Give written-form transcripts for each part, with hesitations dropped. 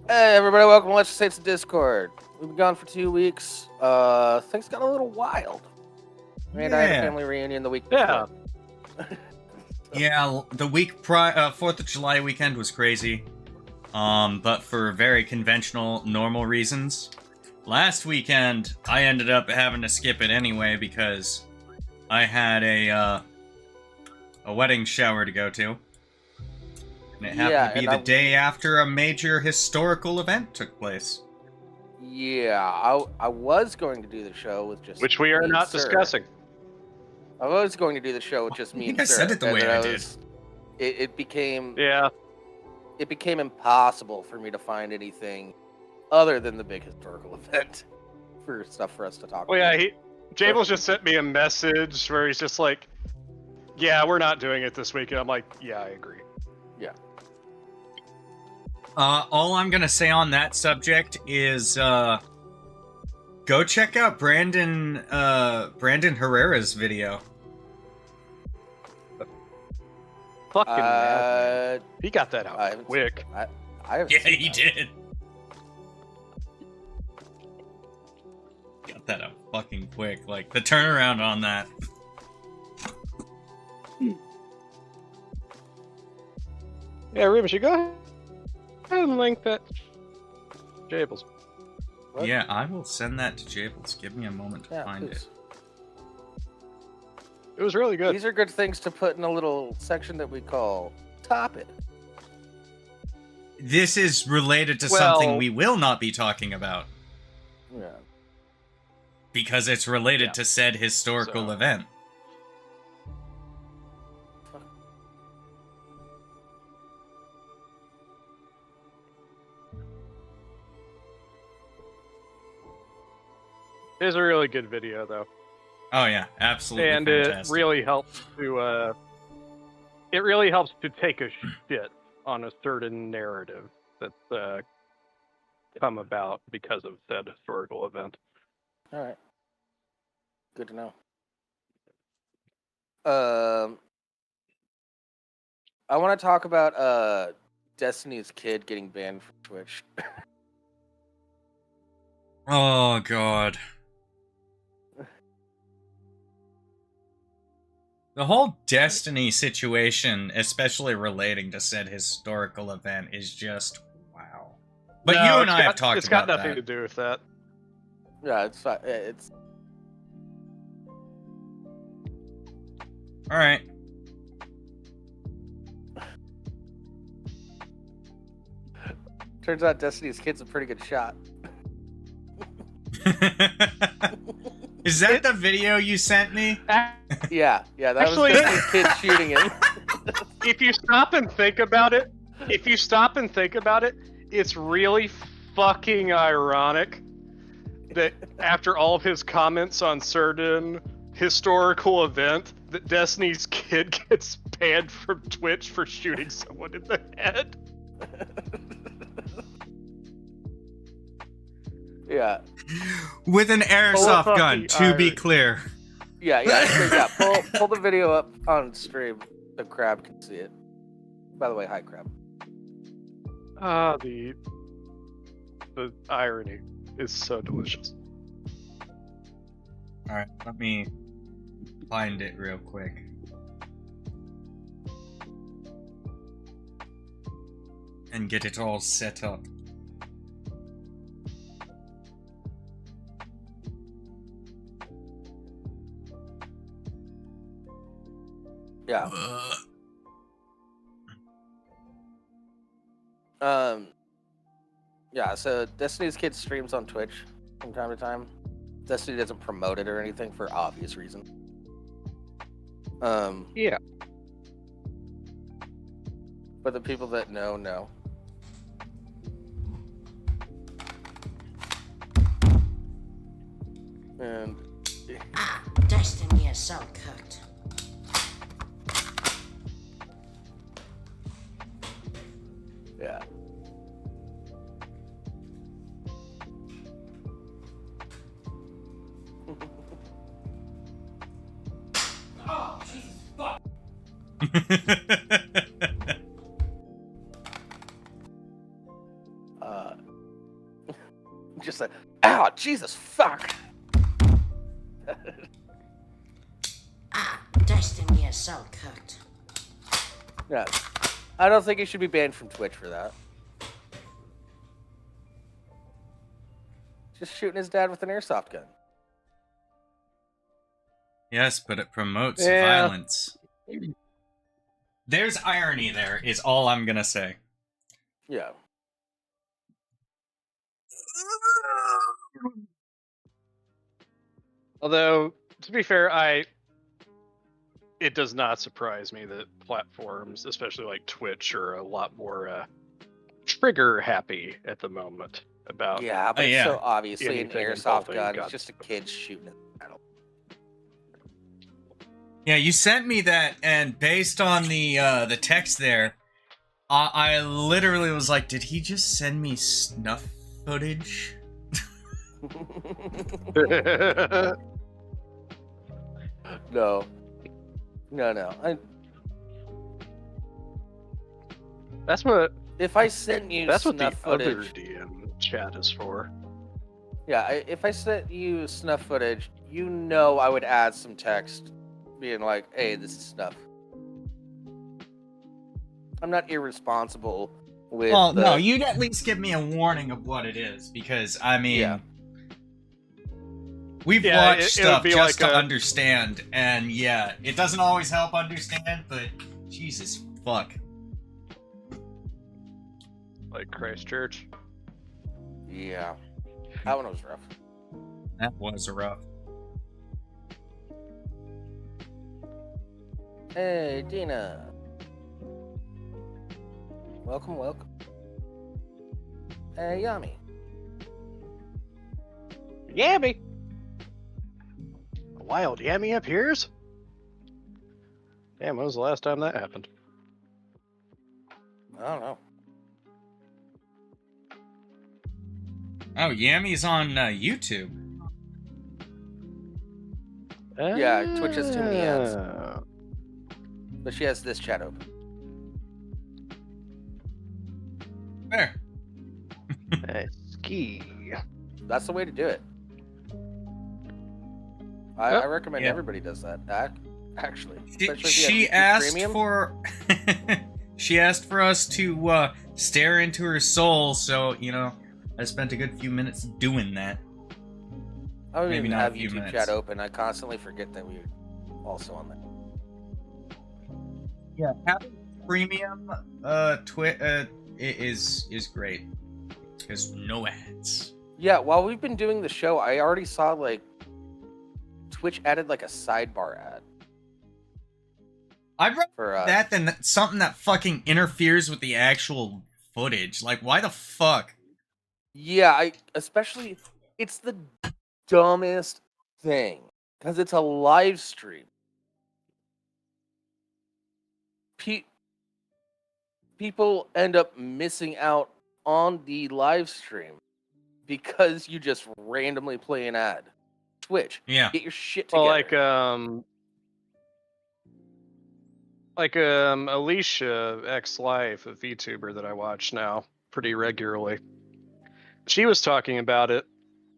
Hey everybody, welcome to Let's Just Say It's Discord. We've been gone for 2 weeks. Things got a little wild. And I had a family reunion the week before. Yeah, the week prior, 4th of July weekend was crazy. But for very conventional, normal reasons. Last weekend, I ended up having to skip it anyway because I had a wedding shower to go to. And it happened to be the day after a major historical event took place. Yeah, I was going to do the show with just which we are not discussing. I was going to do the show with just me and I said it the way I did. It became It became impossible for me to find anything other than the big historical event for stuff for us to talk about. Yeah, Jables just sent me a message where he's just like, "Yeah, we're not doing it this week," and I'm like, "Yeah, I agree." Yeah. All I'm gonna say on that subject is, go check out Brandon Herrera's video. Fucking madman. He got that out quick. Yeah, he did. Got that out fucking quick. Like, the turnaround on that. Yeah, Rimshee, go ahead and link that to Jables. What? Yeah, I will send that to Jables. Give me a moment to find please. it. It was really good. These are good things to put in a little section that we call Topic. This is related to something we will not be talking about. Yeah. Because it's related to said historical event. It is a really good video, though. Oh yeah, absolutely. And fantastic. it really helps to take a shit on a certain narrative that's come about because of said historical event. All right. Good to know. I want to talk about Destiny's Kid getting banned from Twitch. Oh god. The whole Destiny situation, especially relating to said historical event, is just wow. But you and I have talked about that. It's got nothing to do with that. Yeah, it's. All right. Turns out Destiny's Kid's a pretty good shot. Is that the video you sent me? Yeah, that was Destiny's Kid shooting him. If you stop and think about it, it's really fucking ironic that after all of his comments on certain historical event, that Destiny's Kid gets banned from Twitch for shooting someone in the head. Yeah. With an airsoft gun, to be clear. Yeah. Pull the video up on stream so Crab can see it. By the way, hi Crab. The irony is so delicious. Alright, let me find it real quick. And get it all set up. Yeah. Yeah, so Destiny's Kid streams on Twitch from time to time. Destiny doesn't promote it or anything for obvious reasons. Yeah. But the people that know. And Destiny is so cooked. yeah. Oh, Jesus fuck. Jesus, fuck. Destiny is so cooked. Yeah. I don't think he should be banned from Twitch for that. Just shooting his dad with an airsoft gun. Yes, but it promotes Yeah. violence. There's irony there, is all I'm gonna say. Yeah. Although, to be fair, it does not surprise me that platforms, especially like Twitch, are a lot more trigger happy at the moment about. Yeah, but it's yeah. so obviously an Anything airsoft involving gun. guns. It's just a kid shooting it. Yeah, you sent me that, and based on the text there, I literally was like, did he just send me snuff footage? No. That's what If I sent you that's what the snuff other footage, DM chat is for. yeah, if I sent you snuff footage, you know I would add some text, being like, "Hey, this is snuff." I'm not irresponsible with. Well, no, you'd at least give me a warning of what it is, because, I mean, Yeah. we've Yeah, watched it would stuff be just like to a- understand, and yeah, it doesn't always help understand, but Jesus fuck. Like Christchurch. Yeah, that one was rough. That was rough. Hey, Dina. Welcome. Hey, Yummy. Yammy! A wild Yammy appears? Damn, when was the last time that happened? I don't know. Oh, Yammy's on YouTube. Yeah, Twitch has too many ads. Ah. But she has this chat open. Fair. Ski. That's the way to do it. I recommend Yeah. everybody does that. Actually, She, especially if you have she YouTube asked Premium. for she asked for us to stare into her soul, so I spent a good few minutes doing that. I don't maybe even not a have few YouTube minutes. chat open. I constantly forget that we're also on there. Yeah, having premium is great because no ads. Yeah, while we've been doing the show, I already saw like Twitch added like a sidebar ad I'd rather for that than something that fucking interferes with the actual footage. Like, why the fuck? Yeah, especially it's the dumbest thing because it's a live stream. People end up missing out on the live stream because you just randomly play an ad. Twitch, Yeah. get your shit together. Well, like Alicia X Life, a VTuber that I watch now pretty regularly. She was talking about it.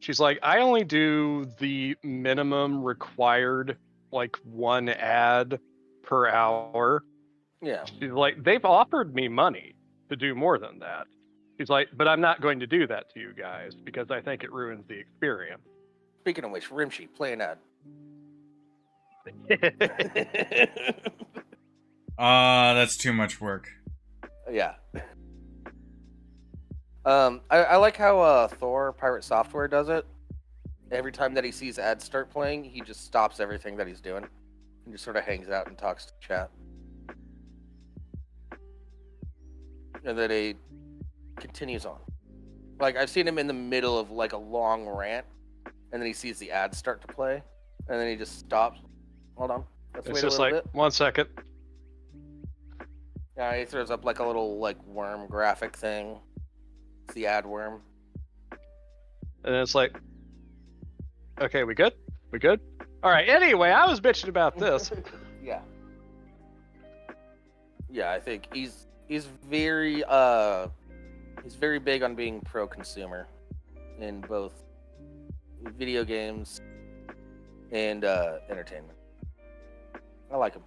She's like, I only do the minimum required, like, one ad per hour. Yeah. She's like, they've offered me money to do more than that. She's like, but I'm not going to do that to you guys because I think it ruins the experience. Speaking of which, Rimshee, play an ad. That's too much work. Yeah. I like how Thor Pirate Software does it. Every time that he sees ads start playing, he just stops everything that he's doing and just sort of hangs out and talks to chat. And then he continues on. Like, I've seen him in the middle of like a long rant, and then he sees the ads start to play, and then he just stops. Hold on. Let's It's wait a just little like, bit. 1 second. Yeah, he throws up like a little like worm graphic thing. It's the ad worm. And it's like, okay, we good? We good? All right. Anyway, I was bitching about this. Yeah. Yeah, I think he's very big on being pro-consumer in both video games, and entertainment. I like him.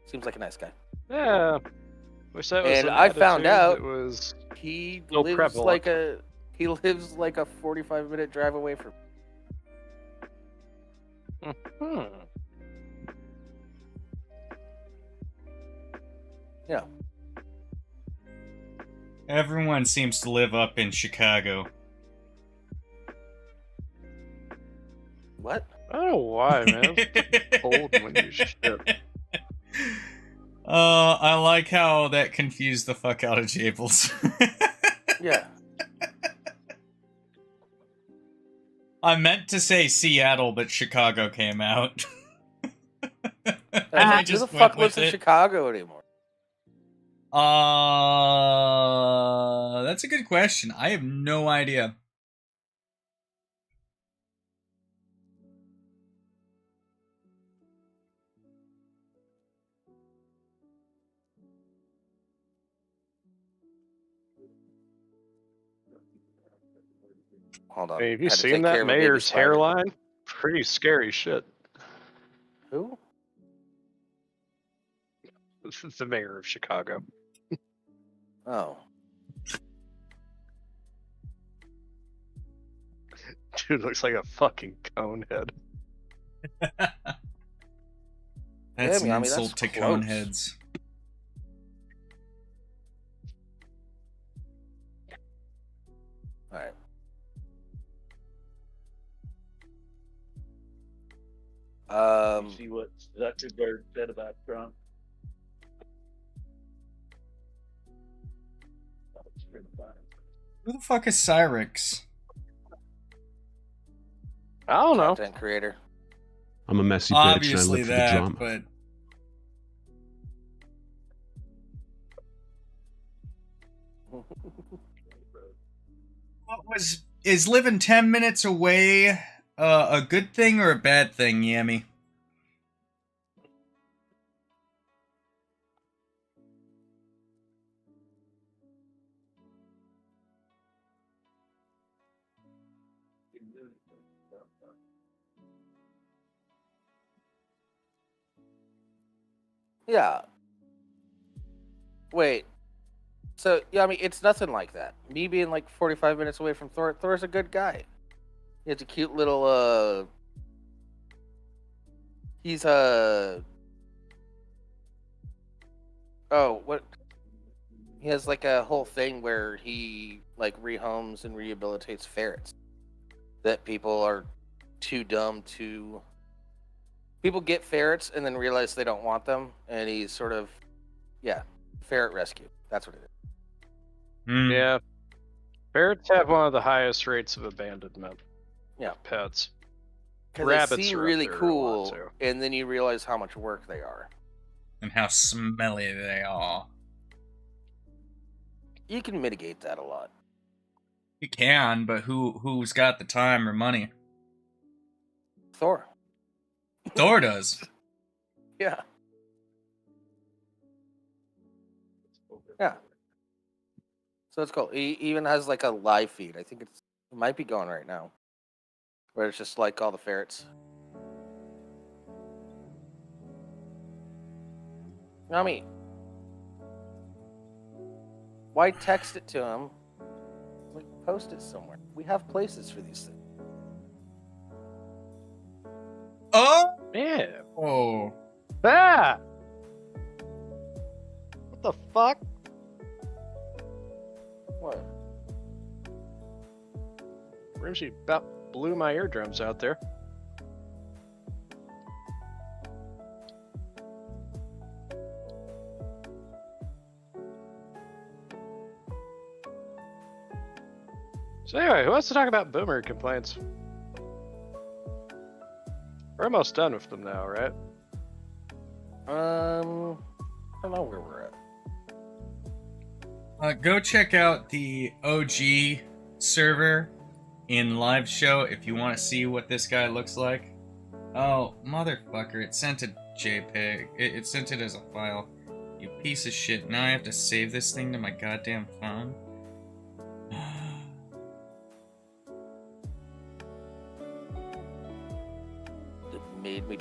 Seems like a nice guy. Yeah. Wish that was And an I found attitude out that was he so lives prevalent. like a 45-minute drive away from. Hmm. Yeah. Everyone seems to live up in Chicago. What? I don't know why, man. It's cold and windy as shit. I like how that confused the fuck out of Jables. Yeah. I meant to say Seattle, but Chicago came out. Who just the fuck went lives with in it. Chicago anymore? That's a good question. I have no idea. Hold on. Hey, have you Had to seen take care that of a baby mayor's spider. hairline? Pretty scary shit. Who? This is the mayor of Chicago. Oh. Dude looks like a fucking conehead. That's an Miyami, insult to that's close. coneheads. All right. See what Zuckerberg said about Trump? That was pretty fun. Who the fuck is Cyrix? I don't know. Content creator. I'm a messy bitch and I Obviously look for the that, drama. but is living 10 minutes away a good thing or a bad thing, Yami? Yeah. Wait. So, yeah, I mean, it's nothing like that. Me being like 45 minutes away from Thor, Thor's a good guy. He has a cute little, he's oh, what? He has like a whole thing where he like rehomes and rehabilitates ferrets that people are too dumb to. People get ferrets and then realize they don't want them, and he's sort of, yeah, ferret rescue. That's what it is. Hmm. Yeah. Ferrets have one of the highest rates of abandonment. Yeah. Pets. Because Rabbits they seem are up really there a lot, cool, too. and then you realize how much work they are. And how smelly they are. You can mitigate that a lot. You can, but who's got the time or money? Thor. Thor does. Yeah. Yeah. So it's cool. He even has like a live feed. I think it might be going right now. Where it's just like all the ferrets. I mean, why text it to him? Like, post it somewhere. We have places for these things. Oh! Yeah. Oh. Ah! What the fuck? What? Rimshee about blew my eardrums out there. So anyway, who wants to talk about boomer complaints? We're almost done with them now, right? I don't know where we're at. Go check out the OG server in live show if you want to see what this guy looks like. Oh, motherfucker, it sent a JPEG. It sent it as a file. You piece of shit. Now I have to save this thing to my goddamn phone.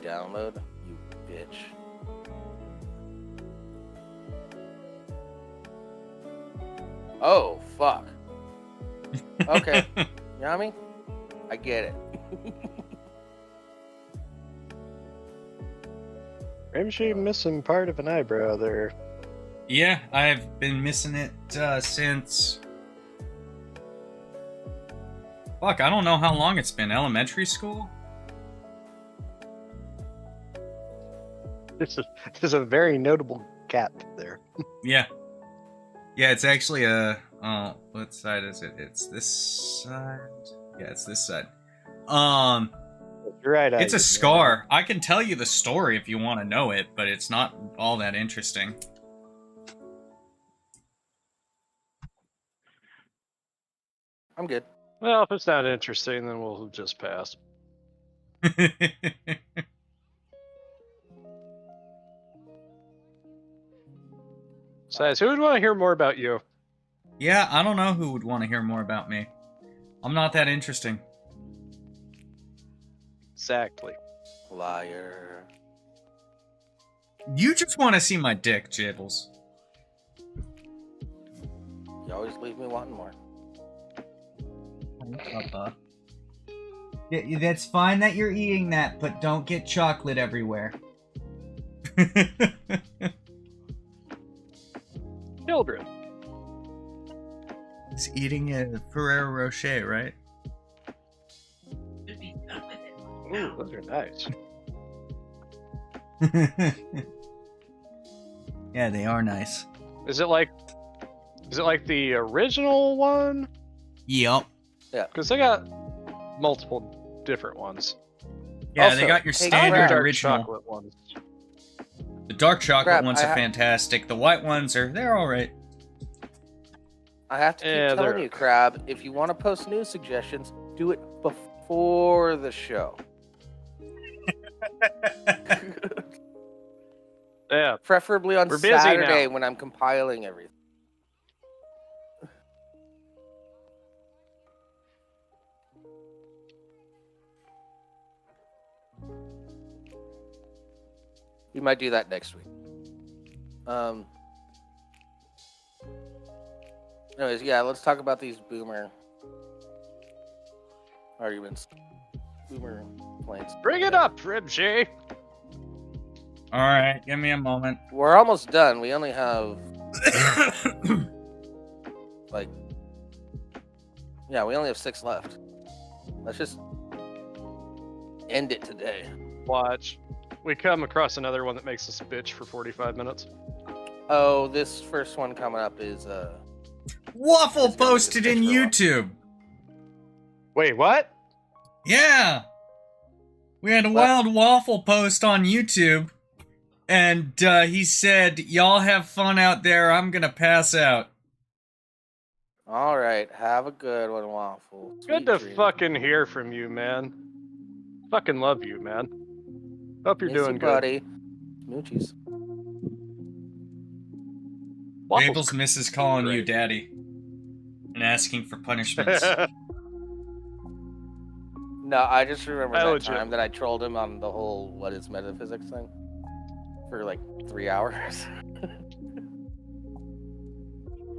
download, you bitch. Oh, fuck. Okay. Yami? I get it. Rimshee missing part of an eyebrow there. Yeah, I've been missing it since... Fuck, I don't know how long it's been. Elementary school? This is a very notable gap there. Yeah. Yeah, it's actually a... Oh, what side is it? It's this side? Yeah, it's this side. You're right. It's a scar. I can tell you the story if you want to know it, but it's not all that interesting. I'm good. Well, if it's not interesting, then we'll just pass. Besides, who would want to hear more about you? Yeah, I don't know who would want to hear more about me. I'm not that interesting. Exactly. Liar. You just want to see my dick, Jables. You always leave me wanting more. Papa. Yeah, that's fine that you're eating that, but don't get chocolate everywhere. Children. He's eating a Ferrero Rocher, right? Ooh, those are nice. Yeah, they are nice. Is it like the original one? Yup. Yeah. Because they got multiple different ones. Yeah, Also, they got your hey, standard dark original. chocolate ones. The dark chocolate Crap, ones are fantastic. The white ones they're alright. I have to keep Yeah, telling they're- you, Crab, if you want to post news suggestions, do it before the show. Yeah. Preferably on We're busy Saturday now. when I'm compiling everything. We might do that next week. Anyways, yeah, let's talk about these boomer arguments. Boomer complaints. Bring it up, Rimshee. Alright, give me a moment. We're almost done. We only have we only have 6 left. Let's just end it today. Watch. We come across another one that makes us bitch for 45 minutes. Oh, this first one coming up is Waffle It's gonna be posted in extra long. YouTube. Wait, what? Yeah. We had a wild waffle post on YouTube. And he said, y'all have fun out there. I'm going to pass out. all right. Have a good one, Waffle. Good Sweet to dreams. fucking hear from you, man. Fucking love you, man. Hope you're Miss doing you, good. buddy. Smoochies. Waffles Jables misses calling you great. daddy. And asking for punishments. No, I just remember I that legit- time that I trolled him on the whole what is metaphysics thing for like 3 hours.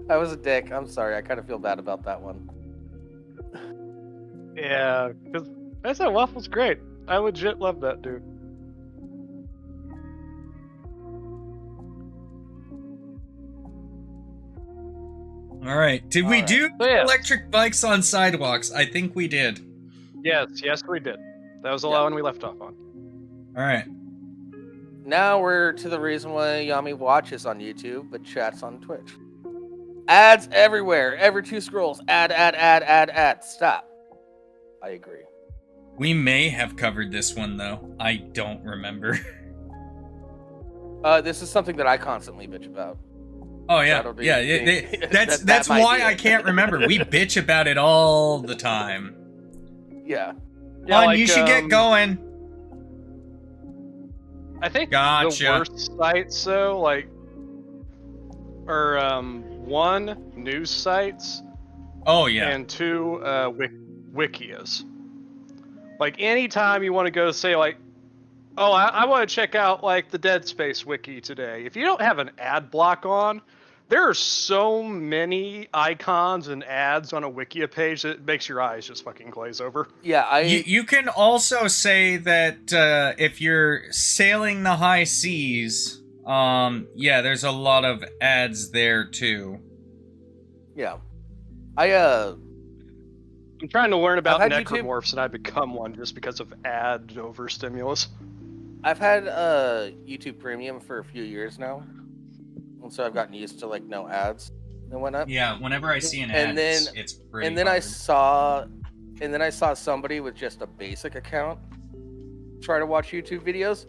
I was a dick. I'm sorry. I kind of feel bad about that one. Yeah, because I said Waffle's great. I legit love that dude. Alright, did we Alright. do So, yeah. electric bikes on sidewalks? I think we did. Yes, we did. That was the Yeah. one we left off on. Alright. Now we're to the reason why Yami watches on YouTube but chats on Twitch. Ads everywhere. Every 2 scrolls. Ad. Stop. I agree. We may have covered this one, though. I don't remember. This is something that I constantly bitch about. Oh, yeah. That'll be- That's that might why be I it. can't remember. We bitch about it all the time. Yeah. Yeah, Hon, like, you should get going. I think Gotcha. the worst sites, though, like, are 1, news sites, Oh, yeah. and 2, wikias. Like, anytime you want to go say, like, Oh, I want to check out like the Dead Space wiki today. If you don't have an ad block on, there are so many icons and ads on a Wikia page that it makes your eyes just fucking glaze over. Yeah, You can also say that if you're sailing the high seas, yeah, there's a lot of ads there too. yeah. I'm trying to learn about I've had necromorphs, and I become one just because of ad overstimulus. I've had YouTube Premium for a few years now, and so I've gotten used to like no ads and whatnot. Yeah, whenever I see an ad, And then- it's pretty. And then I hard. saw somebody with just a basic account try to watch YouTube videos,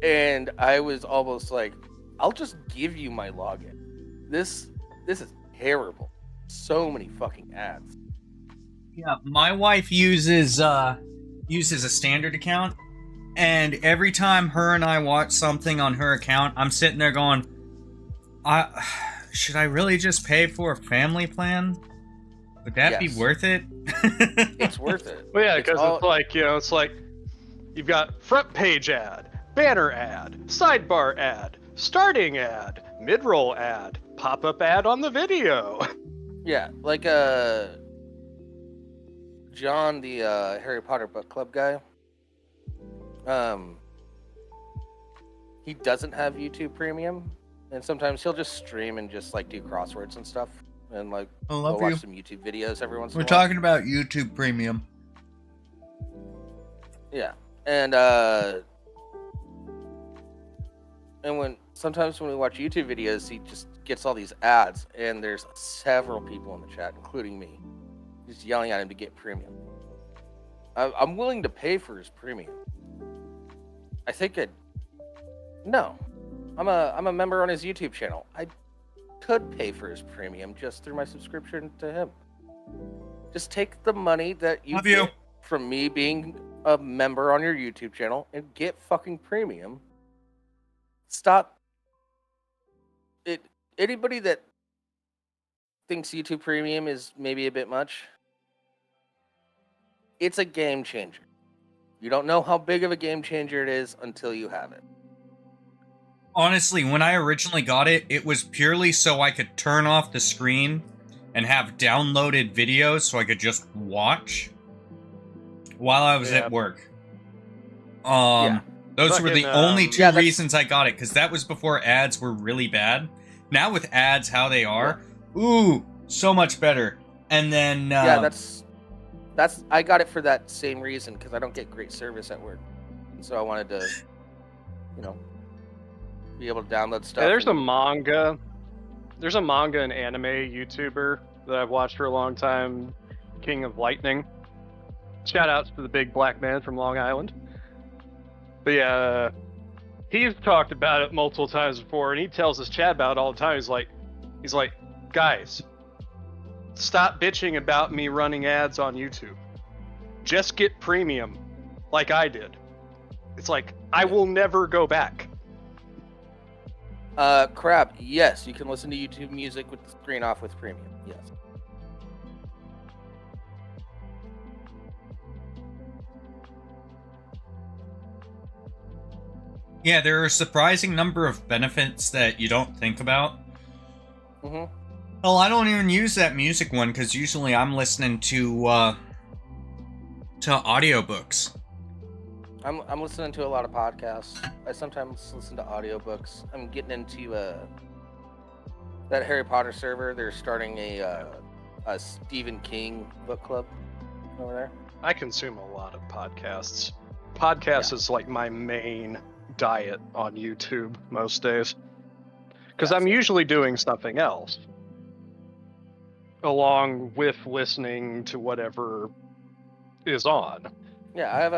and I was almost like, I'll just give you my login. This is terrible. So many fucking ads. Yeah, my wife uses a standard account, and every time her and I watch something on her account, I'm sitting there going, should I really just pay for a family plan? Would that be Yes. worth it? It's worth it. Well, yeah, It's because all- it's like, it's like you've got front page ad, banner ad, sidebar ad, starting ad, mid-roll ad, pop-up ad on the video. Yeah, like John, the Harry Potter book club guy. He doesn't have YouTube Premium, and sometimes he'll just stream and just like do crosswords and stuff, and like I we'll love watch you. some YouTube videos every once in We're a while. talking about YouTube Premium. Yeah, and sometimes when we watch YouTube videos, he just gets all these ads, and there's several people in the chat, including me, just yelling at him to get premium. I'm willing to pay for his premium. I think no, I'm a member on his YouTube channel. I could pay for his premium just through my subscription to him. Just take the money that you Love get you. from me being a member on your YouTube channel and get fucking premium. Stop it. Anybody that thinks YouTube Premium is maybe a bit much, it's a game changer. You don't know how big of a game changer it is until you have it. Honestly, when I originally got it, it was purely so I could turn off the screen and have downloaded videos so I could just watch while I was Yeah. at work. Yeah. Those were the Fucking, only two yeah, that's- reasons I got it, because that was before ads were really bad. Now with ads how they are, ooh, so much better. And then Yeah, that's I got it for that same reason, because I don't get great service at work, and so I wanted to, be able to download stuff. Yeah, there's a and- manga and anime YouTuber that I've watched for a long time, King of Lightning. Shout outs to the big black man from Long Island. But yeah, he's talked about it multiple times before, and he tells his chat about it all the time. He's like, guys, stop bitching about me running ads on YouTube. Just get premium, like I did. It's like, I will never go back. Crab. Yes, you can listen to YouTube music with the screen off with premium. Yes. yeah, there are a surprising number of benefits that you don't think about. Mhm. Well, I don't even use that music one because usually I'm listening to audiobooks. I'm listening to a lot of podcasts. I sometimes listen to audiobooks. I'm getting into that Harry Potter server. They're starting a Stephen King book club over there. I consume a lot of podcasts. Podcasts is like my main diet on YouTube most days. Because Yeah, I'm same. usually doing something else. Along with listening to whatever is on. Yeah, I have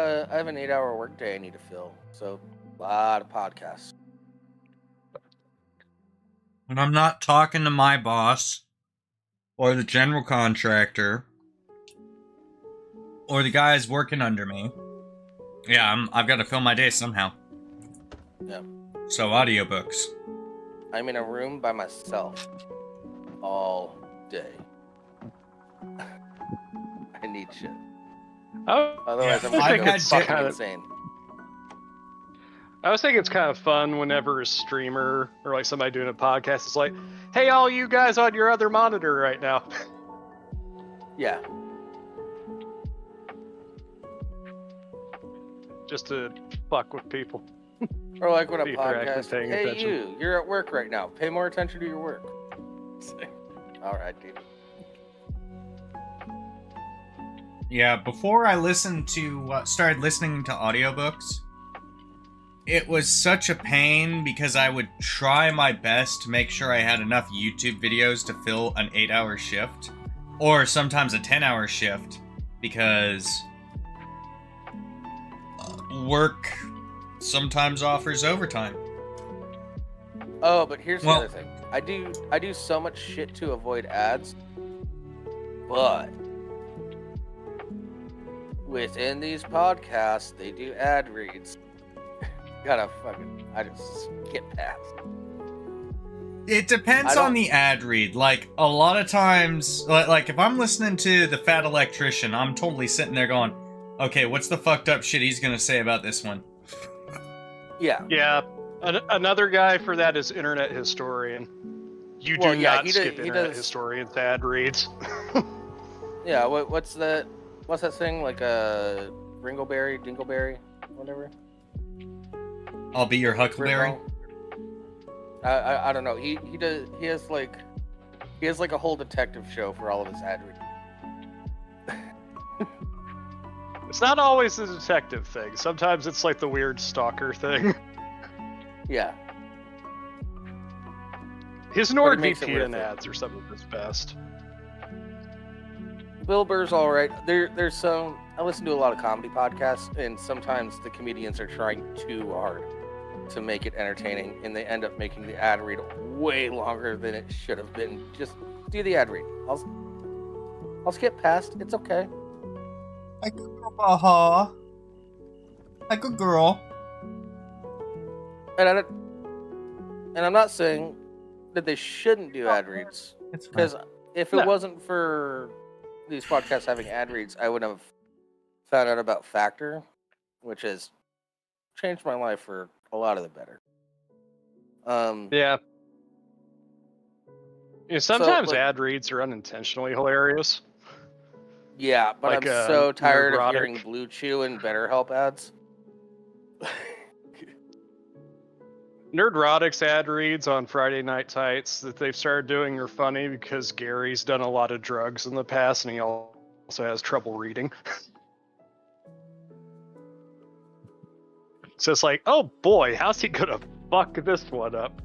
an 8-hour workday I need to fill, so a lot of podcasts. When I'm not talking to my boss, or the general contractor, or the guys working under me, yeah, I've got to fill my day somehow. Yeah. So audiobooks. I'm in a room by myself all day. I need shit. Oh, Otherwise, Yeah, I'm I've gonna go had fucking kinda- insane. I was thinking it's kind of fun whenever a streamer or like somebody doing a podcast is like, "Hey, all you guys on your other monitor right now." Yeah. Just to fuck with people. Or like when a See if they're actually podcast, paying hey attention. you're at work right now. Pay more attention to your work. All right, dude. Yeah, before I started listening to audiobooks, it was such a pain because I would try my best to make sure I had enough YouTube videos to fill an 8-hour shift, or sometimes a 10-hour shift, because work sometimes offers overtime. Oh, but here's the other thing. I do so much shit to avoid ads, but within these podcasts, they do ad reads. I just skip past. It depends on the ad read. Like, a lot of times, like if I'm listening to The Fat Electrician, I'm totally sitting there going, okay, what's the fucked up shit he's gonna say about this one? Yeah. Yeah. Another guy for that is Internet Historian. You do not skip Internet Historian's ad reads. Yeah, what's that thing? Like a Ringleberry, Dingleberry, whatever? I'll be your Huckleberry. I don't know. He has like a whole detective show for all of his ad reads. It's not always the detective thing. Sometimes it's like the weird stalker thing. Yeah. His NordVPN ads are some of his best. Bill Burr's all right. There's some. I listen to a lot of comedy podcasts, and sometimes the comedians are trying too hard to make it entertaining, and they end up making the ad read way longer than it should have been. Just do the ad read. I'll skip past. It's okay. Hi, good girl. Hi, good girl. And I'm not saying that they shouldn't do ad reads, because if it wasn't for these podcasts having ad reads, I would have found out about Factor, which has changed my life for a lot of the better. Yeah. Sometimes ad reads are unintentionally hilarious. Yeah, but like, I'm so tired of Neurotic. hearing Blue Chew and BetterHelp ads. Nerdrotic's ad reads on Friday Night Tights that they've started doing are funny because Gary's done a lot of drugs in the past and he also has trouble reading. So it's like, oh boy, how's he gonna fuck this one up?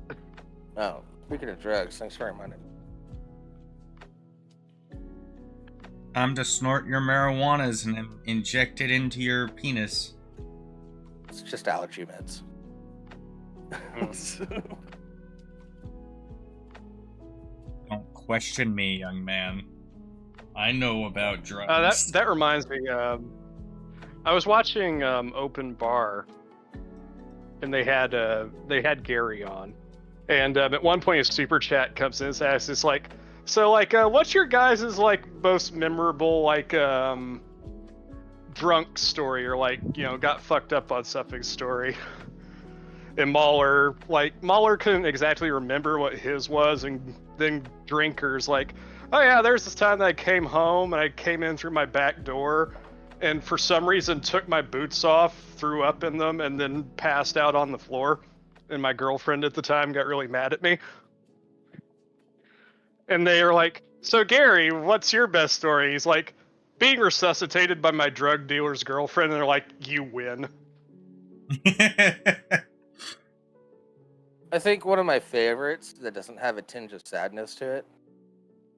Oh, speaking of drugs, thanks for reminding me. Time to snort your marijuanas and then inject it into your penis. It's just allergy meds. Don't question me, young man. I know about drugs. That reminds me. I was watching Open Bar, and they had Gary on, and at one point his super chat comes in and says, "It's like, so like, what's your guys' like most memorable like drunk story or like got fucked up on something story?" And Mahler couldn't exactly remember what his was, and then Drinker's like, oh yeah, there's this time that I came home and I came in through my back door and for some reason took my boots off, threw up in them, and then passed out on the floor. And my girlfriend at the time got really mad at me. And they are like, so Gary, what's your best story? He's like, being resuscitated by my drug dealer's girlfriend. And they're like, you win. I think one of my favorites that doesn't have a tinge of sadness to it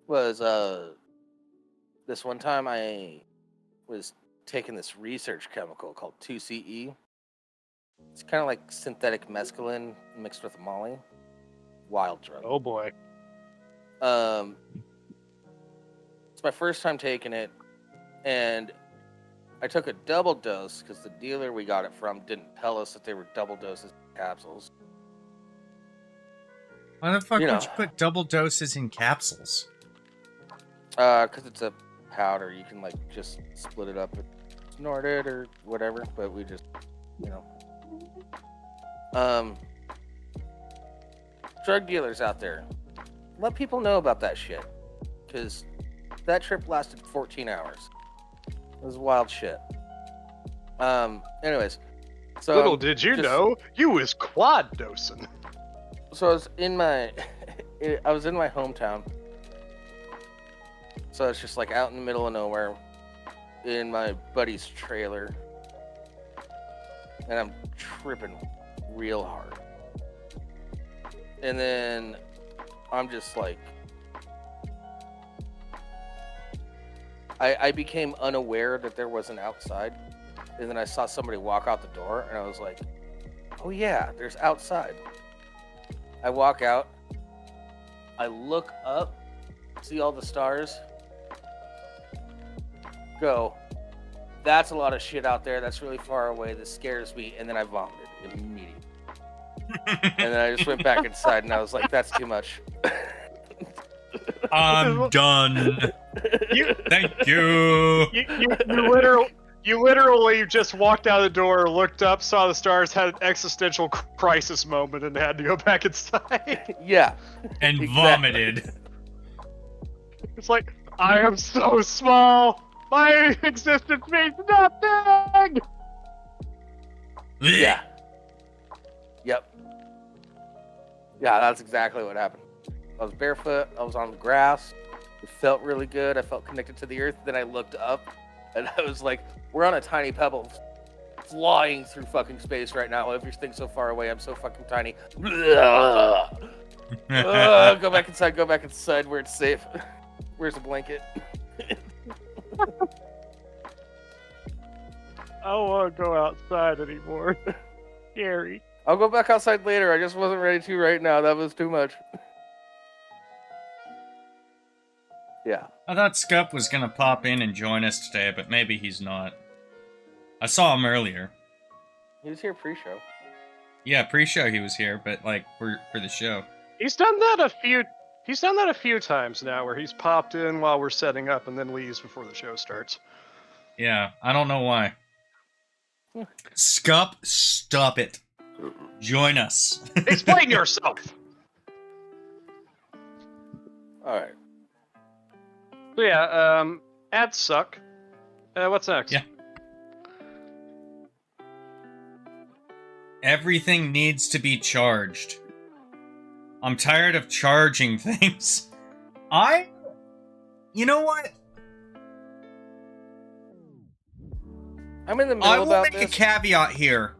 was this one time I was taking this research chemical called 2CE. It's kind of like synthetic mescaline mixed with Molly. Wild drug. Oh boy. It's my first time taking it, and I took a double dose because the dealer we got it from didn't tell us that they were double doses of capsules. Why the fuck would you put double doses in capsules? Because it's a powder. You can, like, just split it up and snort it or whatever. But we just, Drug dealers out there, let people know about that shit, because that trip lasted 14 hours. It was wild shit. Anyways, so Little did you know, you was quad dosing. So I was in my hometown. So it's just like out in the middle of nowhere, in my buddy's trailer, and I'm tripping real hard. And then I'm just like, I became unaware that there was an outside, and then I saw somebody walk out the door, and I was like, oh yeah, there's outside. I walk out, I look up, see all the stars, go, that's a lot of shit out there, that's really far away, this scares me, and then I vomited immediately. And then I just went back inside, and I was like, that's too much. I'm done. Thank you. You literally just walked out the door, looked up, saw the stars, had an existential crisis moment, and had to go back inside. Yeah. And Exactly. vomited. It's like, I am so small. My existence means nothing. Yeah. Yep. Yeah, that's exactly what happened. I was barefoot, I was on the grass, it felt really good, I felt connected to the earth, then I looked up, and I was like, we're on a tiny pebble flying through fucking space right now, everything's so far away, I'm so fucking tiny. Go back inside where it's safe. Where's the blanket? I don't want to go outside anymore. Scary. I'll go back outside later, I just wasn't ready to right now, that was too much. Yeah. I thought Scup was gonna pop in and join us today, but maybe he's not. I saw him earlier. He was here pre-show. Yeah, pre-show he was here, but like for the show. He's done that a few times now, where he's popped in while we're setting up and then leaves before the show starts. Yeah, I don't know why. Scup, stop it. Join us. Explain yourself. All right. So yeah, ads suck. What's next? Yeah. Everything needs to be charged. I'm tired of charging things. You know what? I'm in the middle I will about make this. a caveat here.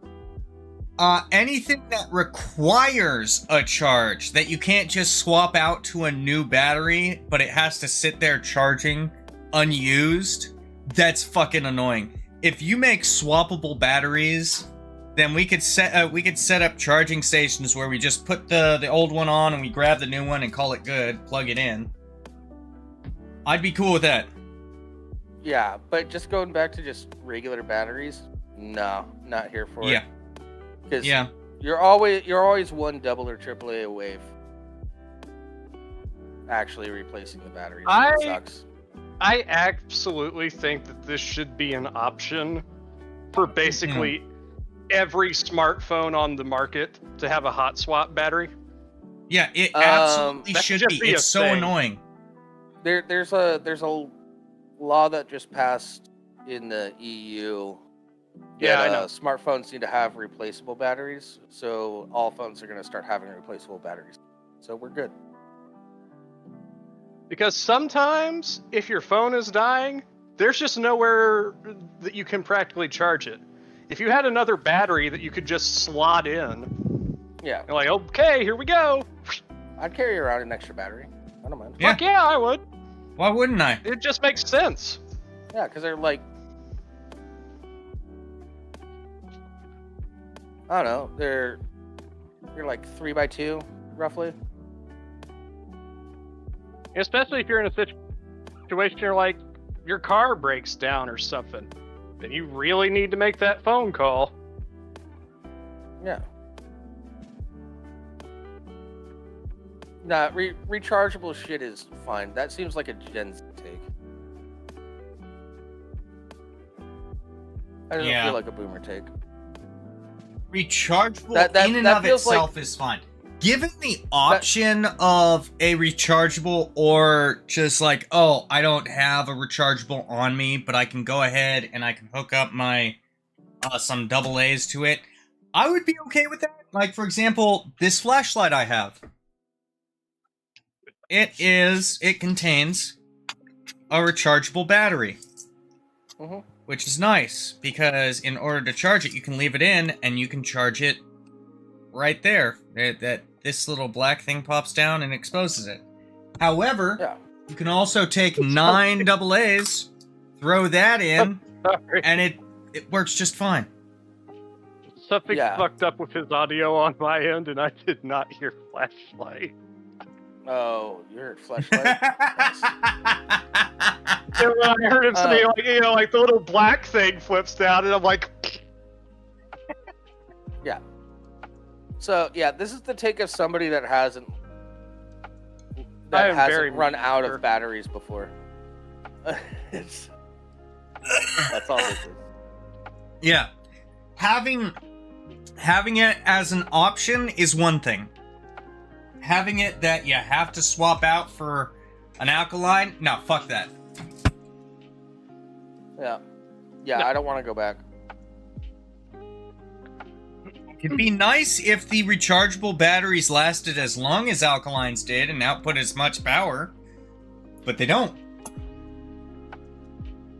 Anything that requires a charge, that you can't just swap out to a new battery, but it has to sit there charging unused, that's fucking annoying. If you make swappable batteries, then we could set up charging stations where we just put the old one on and we grab the new one and call it good, plug it in. I'd be cool with that. Yeah, but just going back to just regular batteries, no, not here for Yeah. it. Because Yeah. you're always one double or triple A away from actually replacing the batteries. It sucks. I absolutely think that this should be an option for basically every smartphone on the market to have a hot swap battery. Yeah, it absolutely that should should be. just be a It's so thing. There's annoying. a law that just passed in the EU. Yeah, I know. Smartphones need to have replaceable batteries, so all phones are going to start having replaceable batteries. So we're good. Because sometimes, if your phone is dying, there's just nowhere that you can practically charge it. If you had another battery that you could just slot in, Yeah, you're like, okay, here we go. I'd carry around an extra battery. I don't mind. Yeah. Fuck yeah, I would. Why wouldn't I? It just makes sense. Yeah, because they're like, I don't know, they're like 3x2 roughly. Especially if you're in a situation where, like, your car breaks down or something. Then you really need to make that phone call. Yeah. Nah, rechargeable shit is fine. That seems like a Gen Z take. I don't Yeah. feel like a boomer take. Rechargeable in and of itself is fine. Given the option of a rechargeable or just like, oh, I don't have a rechargeable on me, but I can go ahead and I can hook up my some AA's to it, I would be okay with that. Like, for example, this flashlight I have. It contains a rechargeable battery. Which is nice, because in order to charge it, you can leave it in, and you can charge it right there. This little black thing pops down and exposes it. However, you can also take 9 AA's, throw that in, and it works just fine. Something fucked up with his audio on my end, and I did not hear flashlight. Oh, you heard flashlight? And when I heard him say, like the little black thing flips down, and I'm like... Yeah. So, this is the take of somebody that hasn't run out of batteries before. That's all this is. Yeah. Having it as an option is one thing. Having it that you have to swap out for an alkaline, no, fuck that. Yeah, no. I don't want to go back. It'd be nice if the rechargeable batteries lasted as long as alkalines did and output as much power, but they don't.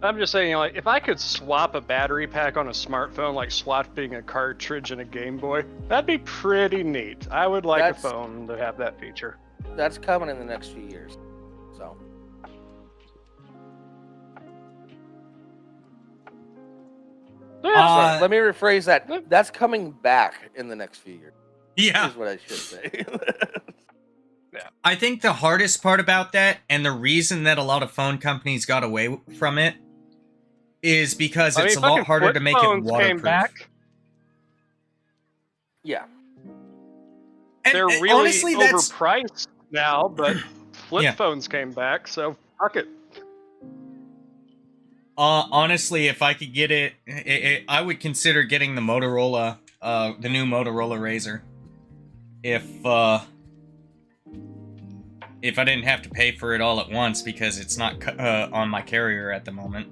I'm just saying, like, if I could swap a battery pack on a smartphone, like swapping a cartridge in a Game Boy, that'd be pretty neat. I would like a phone to have that feature. That's coming in the next few years. So. Let me rephrase that. That's coming back in the next few years. Yeah. Is what I should say. Yeah. I think the hardest part about that, and the reason that a lot of phone companies got away from it, is because it's a lot harder to make it waterproof. Came back. Yeah. And they're really honestly, overpriced now, but flip phones came back, so fuck it. Honestly, if I could get it, I would consider getting the Motorola, the new Motorola Razr. If I didn't have to pay for it all at once, because it's not on my carrier at the moment.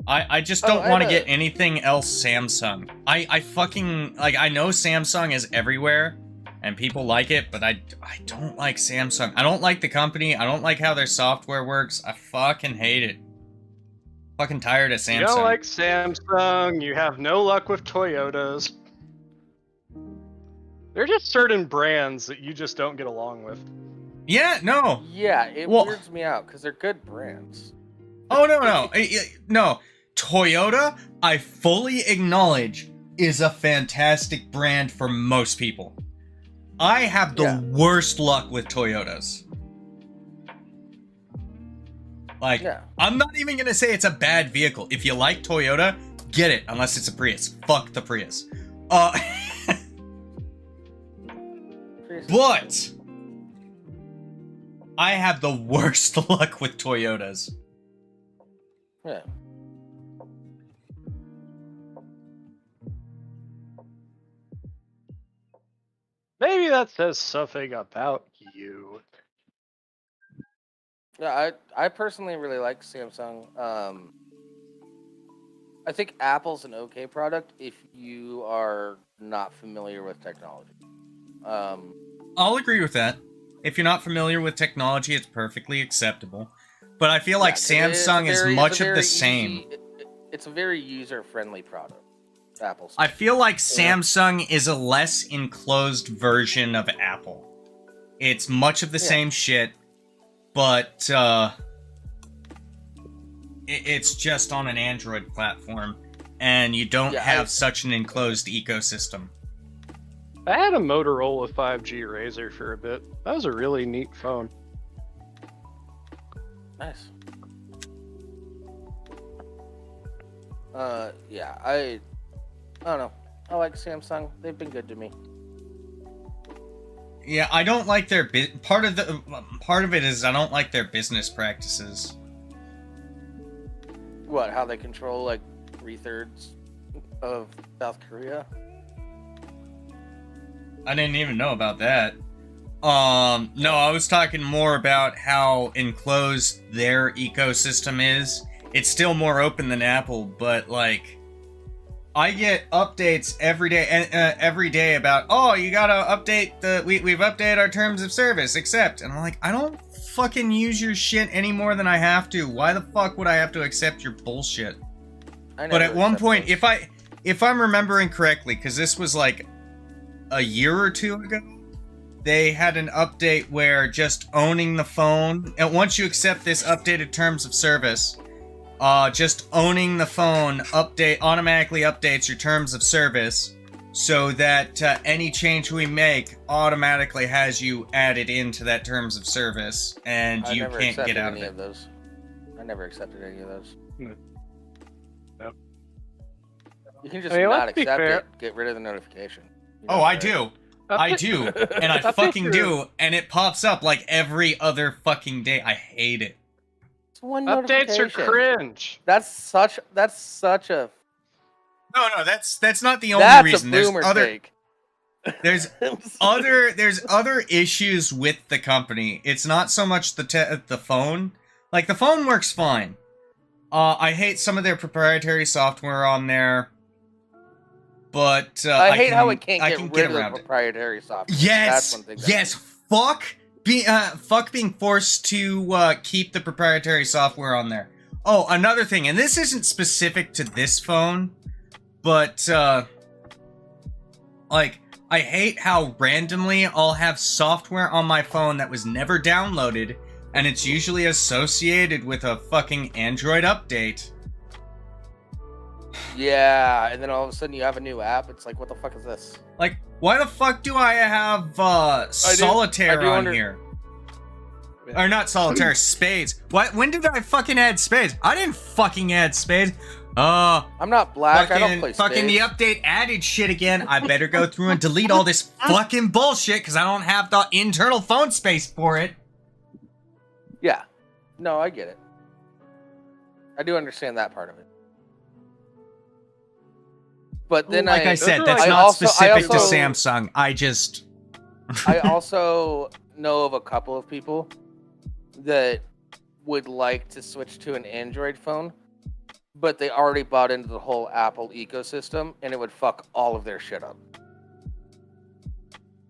I just don't want to get anything else Samsung. I fucking, like, I know Samsung is everywhere, and people like it, but I don't like Samsung. I don't like the company. I don't like how their software works. I fucking hate it. Fucking tired of Samsung. You don't like Samsung. You have no luck with Toyotas. There are just certain brands that you just don't get along with. Yeah, no. Yeah, it weirds me out, because they're good brands. Oh, no. Toyota, I fully acknowledge, is a fantastic brand for most people. I have the worst luck with Toyotas. Like, I'm not even going to say it's a bad vehicle. If you like Toyota, get it, unless it's a Prius. Fuck the Prius. But I have the worst luck with Toyotas. Yeah. Maybe that says something about you. Yeah, I personally really like Samsung. I think Apple's an okay product if you are not familiar with technology. I'll agree with that. If you're not familiar with technology, it's perfectly acceptable. But I feel like Samsung is much of the same. It's a very user-friendly product. Apple's. I feel like Samsung is a less enclosed version of Apple. It's much of the same shit, but it's just on an Android platform, and you don't have such an enclosed ecosystem. I had a Motorola 5G Razr for a bit. That was a really neat phone. Nice. I don't know. I like Samsung. They've been good to me. Yeah, I don't like their part of it is I don't like their business practices. What? How they control like 3/3 of South Korea. I didn't even know about that. No, I was talking more about how enclosed their ecosystem is. It's still more open than Apple, but like, I get updates every day about, oh, you gotta update we've updated our terms of service, accept. And I'm like, I don't fucking use your shit any more than I have to. Why the fuck would I have to accept your bullshit? But at one point, if I'm remembering correctly, because this was like a year or two ago, they had an update where just owning the phone, and once you accept this updated terms of service, just owning the phone automatically updates your terms of service, so that any change we make automatically has you added into that terms of service, and you can't get out of it. Those. I never accepted any of those. No. You can just not accept it, get rid of the notification. Oh, I do. I do. And I fucking do. And it pops up like every other fucking day. I hate it. It's one Updates are cringe. That's such a... No, that's not the only reason. That's a boomer take. There's other issues with the company. It's not so much the phone. Like, the phone works fine. I hate some of their proprietary software on there. But I hate how it can't get rid of the proprietary software. Yes, That's one thing fuck being forced to keep the proprietary software on there. Oh, another thing, and this isn't specific to this phone, but like, I hate how randomly I'll have software on my phone that was never downloaded, and it's usually associated with a fucking Android update. Yeah, and then all of a sudden you have a new app. It's like, what the fuck is this? Like, why the fuck do I have Solitaire on here? Or not Solitaire, Spades. When did I fucking add Spades? I didn't fucking add Spades. I'm not black. I don't play fucking Spades. The update added shit again. I better go through and delete all this fucking bullshit because I don't have the internal phone space for it. Yeah. No, I get it. I do understand that part of it. But then like I said, that's not specific to Samsung. I also know of a couple of people that would like to switch to an Android phone, but they already bought into the whole Apple ecosystem, and it would fuck all of their shit up.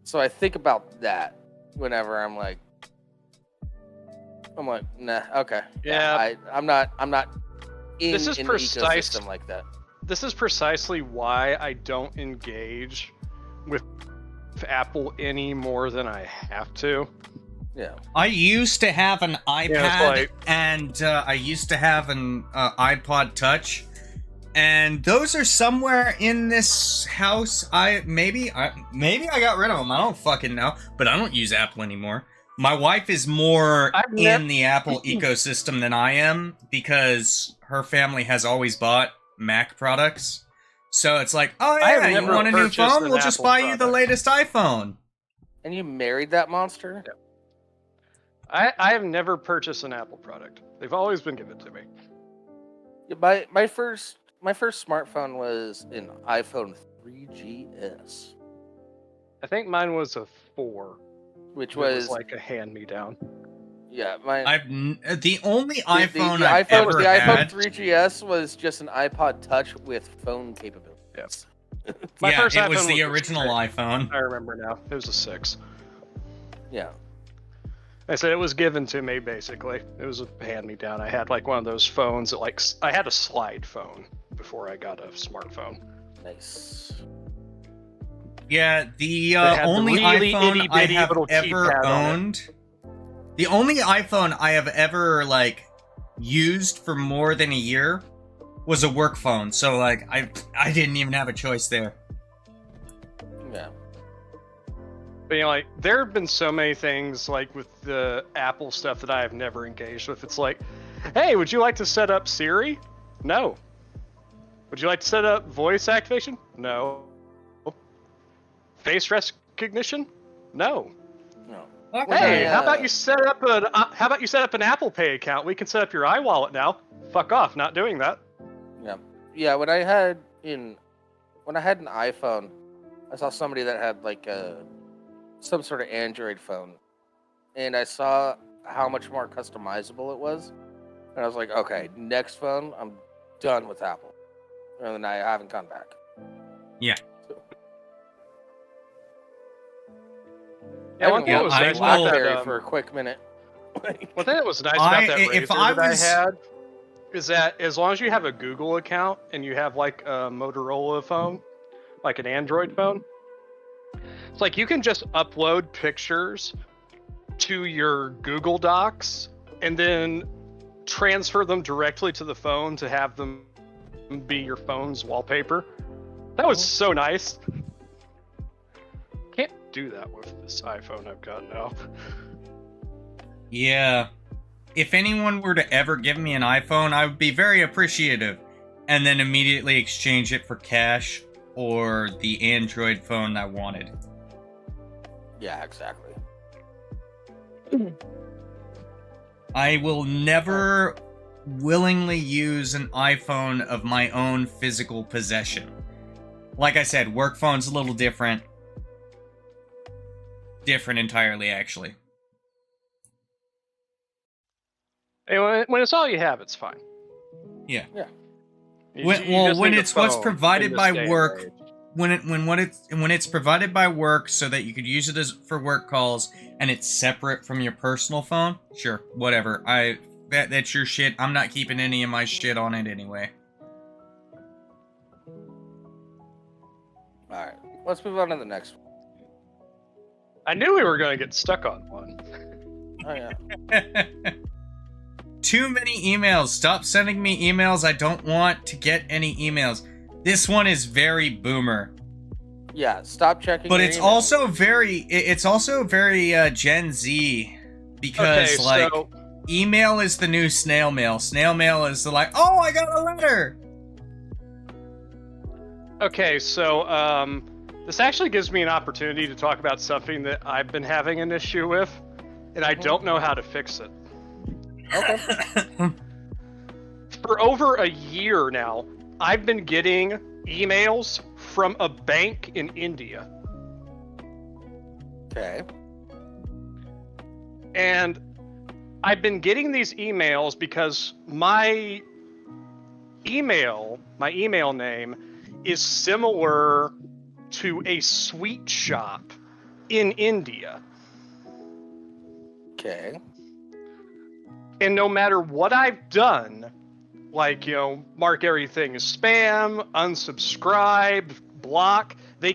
So I think about that whenever I'm like, nah, okay. Yeah. I'm not in This is an precise. ecosystem like that. This is precisely why I don't engage with Apple any more than I have to. Yeah. I used to have an iPad, Yeah, and I used to have an iPod Touch, and those are somewhere in this house. Maybe I got rid of them. I don't fucking know, but I don't use Apple anymore. My wife is more in the Apple ecosystem than I am because her family has always bought Mac products. So it's like, oh yeah, you want a new phone? We'll just buy you the latest iPhone. And you married that monster? Yeah. I have never purchased an Apple product. They've always been given to me. Yeah, my first smartphone was an iPhone 3GS. I think mine was a 4. Which It was like a hand-me-down. Yeah, the only iPhone the I've iPhone, ever the iPhone had. 3GS was just an iPod Touch with phone capabilities. Yes. Yeah, first it was iPhone the was original a 6. iPhone. I remember now. It was a 6. Yeah. I said it was given to me, basically. It was a hand-me-down. I had like one of those phones that I had a slide phone before I got a smartphone. Nice. Yeah, the had the only really iPhone I itty-bitty have little ever keypad on it. owned, the only iPhone I have ever used for more than a year was a work phone. So I didn't even have a choice there. Yeah. But there have been so many things with the Apple stuff that I have never engaged with. It's like, hey, would you like to set up Siri? No. Would you like to set up voice activation? No. Face recognition? No. No. Hey, how about you set up an Apple Pay account? We can set up your iWallet now. Fuck off, not doing that. Yeah. Yeah, what I had in when I had an iPhone, I saw somebody that had like some sort of Android phone, and I saw how much more customizable it was, and I was like, okay, next phone, I'm done with Apple, and then I haven't gone back. Yeah. Yeah, one thing that was I nice about BlackBerry that, for a quick minute. one thing that was nice about that if Razr I that I was- had is that as long as you have a Google account and you have like a Motorola phone, like an Android phone, it's like you can just upload pictures to your Google Docs and then transfer them directly to the phone to have them be your phone's wallpaper. That was so nice. Can't do that with this iPhone I've got now. Yeah. If anyone were to ever give me an iPhone, I would be very appreciative, and then immediately exchange it for cash or the Android phone I wanted. Yeah, exactly. I will never willingly use an iPhone of my own physical possession. Like I said, work phone's a little different. Different entirely, actually. Anyway, when it's all you have, it's fine. Yeah. Yeah. When it's what's provided by work, age. when it's provided by work so that you could use it as for work calls and it's separate from your personal phone, sure, whatever. That's your shit. I'm not keeping any of my shit on it anyway. All right, let's move on to the next one. I knew we were going to get stuck on one. Oh yeah. Too many emails. Stop sending me emails. I don't want to get any emails. This one is very boomer. Yeah, stop checking. But your it's email. also very Gen Z, because Okay, like so email is the new snail mail. Snail mail is the like, oh, I got a letter. this actually gives me an opportunity to talk about something that I've been having an issue with, and I don't know how to fix it. Okay. For over a year now, I've been getting emails from a bank in India. Okay. And I've been getting these emails because my email name is similar to a sweet shop in India. Okay. And no matter what I've done, like, mark everything as spam, unsubscribe, block, they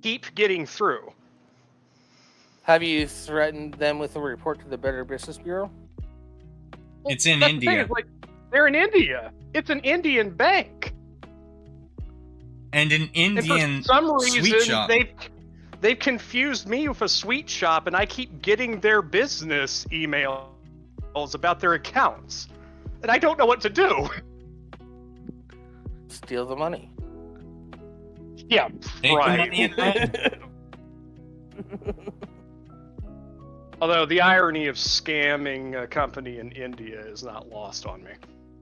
keep getting through. Have you threatened them with a report to the Better Business Bureau? It's in That's the thing, India. it's like, they're in India. It's an Indian bank. And an And Indian for some sweet reason, shop. they've confused me with a sweet shop, and I keep getting their business emails about their accounts. And I don't know what to do. Steal the money. Yeah, Take the right. money and run. Although the irony of scamming a company in India is not lost on me.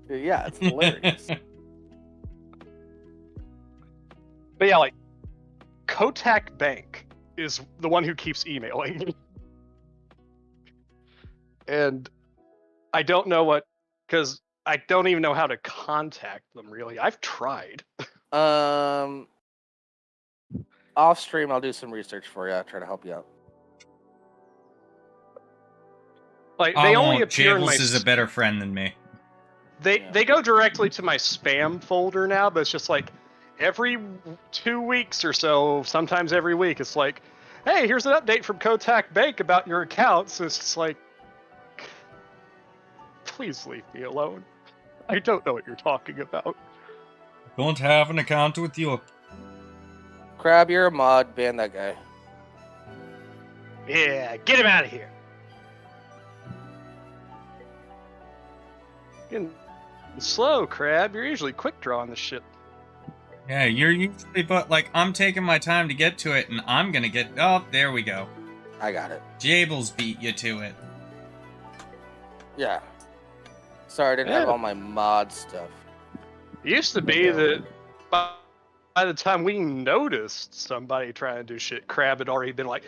Yeah, it's hilarious. But yeah, like, Kotak Bank is the one who keeps emailing me. And I don't know because I don't even know how to contact them, really. I've tried. Off stream, I'll do some research for you. I'll try to help you out. Like, I they only won't. appear in my... Jables is a better friend than me. They go directly to my spam folder now, but it's just like every 2 weeks or so, sometimes every week, it's like, hey, here's an update from Kotak Bank about your accounts. It's just like, please leave me alone. I don't know what you're talking about. Don't have an account with you. Crab, you're a mod. Ban that guy. Yeah, get him out of here. Getting slow, Crab. You're usually quick drawing this shit. Yeah, you're usually, but like, I'm taking my time to get to it, and I'm gonna get. Oh, there we go. I got it. Jables beat you to it. Yeah. Sorry, I didn't have Yeah. all my mod stuff. It used to be that by by the time we noticed somebody trying to do shit, Crab had already been like,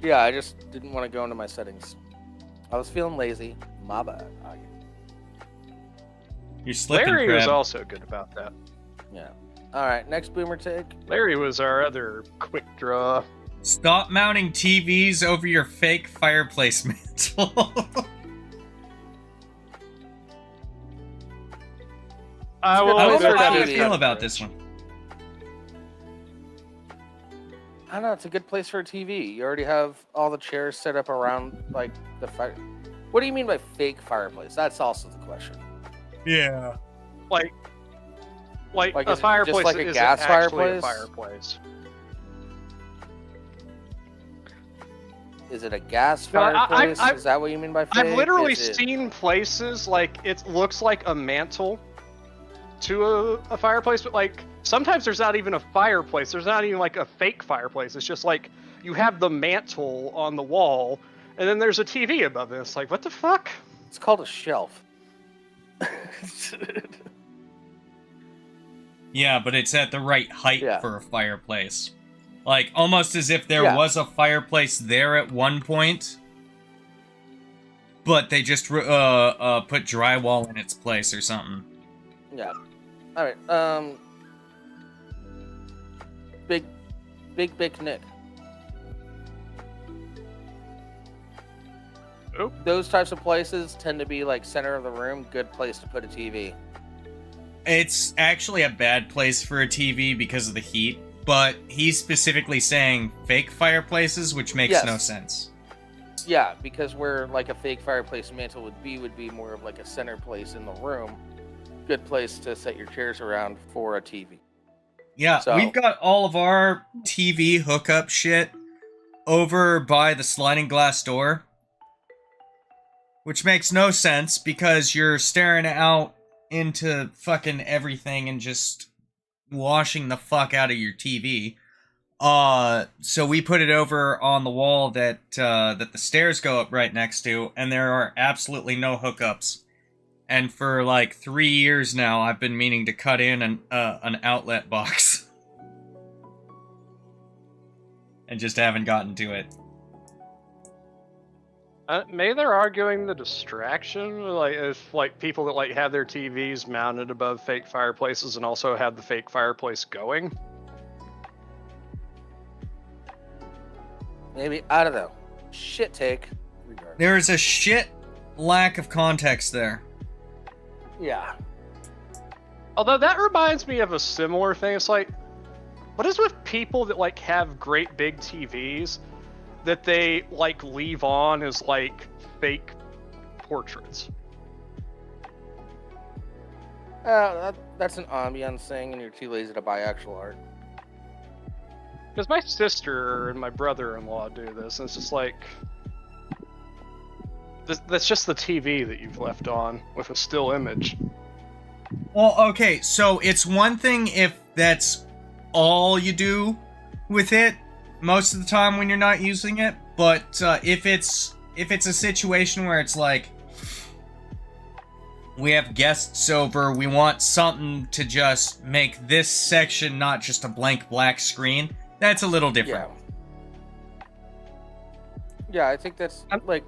Yeah, I just didn't want to go into my settings. I was feeling lazy. My bad. You're slipping, Larry was Crab. also good about that. Yeah. All right, next boomer take. Larry was our other quick draw. Stop mounting TVs over your fake fireplace mantle. I good will place I don't for know a how I TV. feel about this one. I don't know. It's a good place for a TV. You already have all the chairs set up around like the fire. What do you mean by fake fireplace? That's also the question. Yeah. Like Like, a is it just fireplace like a isn't gas actually fireplace? a fireplace. Is it a gas No, fireplace? I've- Is that what you mean by fake? I've literally Is it- seen places like it looks like a mantle to a fireplace, but like sometimes there's not even a fireplace. There's not even like a fake fireplace. It's just like you have the mantle on the wall, and then there's a TV above it. It's like, what the fuck? It's called a shelf. Yeah, but it's at the right height Yeah. for a fireplace. Like, almost as if there Yeah. was a fireplace there at one point, but they just put drywall in its place or something. Yeah. All right. Big Nick. Oh. Those types of places tend to be like center of the room. Good place to put a TV. It's actually a bad place for a TV because of the heat, but he's specifically saying fake fireplaces, which makes Yes. no sense. Yeah, because where like a fake fireplace mantle would be more of like a center place in the room. Good place to set your chairs around for a TV. Yeah, So- we've got all of our TV hookup shit over by the sliding glass door, which makes no sense because you're staring out into fucking everything and just washing the fuck out of your TV. So we put it over on the wall that the stairs go up right next to, and there are absolutely no hookups. And for like 3 years now, I've been meaning to cut in an outlet box, and just haven't gotten to it. Maybe they're arguing the distraction, like if like people that like have their TVs mounted above fake fireplaces and also have the fake fireplace going. Maybe, I don't know. Shit take. Regardless. There is a shit lack of context there. Yeah. Although that reminds me of a similar thing. It's like, what is with people that like have great big TVs that they like leave on as like fake portraits? That's an ambiance thing, and you're too lazy to buy actual art. Because my sister and my brother-in-law do this, and it's just like, that's just the TV that you've left on with a still image. Well, okay, so it's one thing if that's all you do with it most of the time when you're not using it, but if it's a situation where it's like, we have guests over, we want something to just make this section not just a blank black screen, that's a little different. Yeah, I think that's like.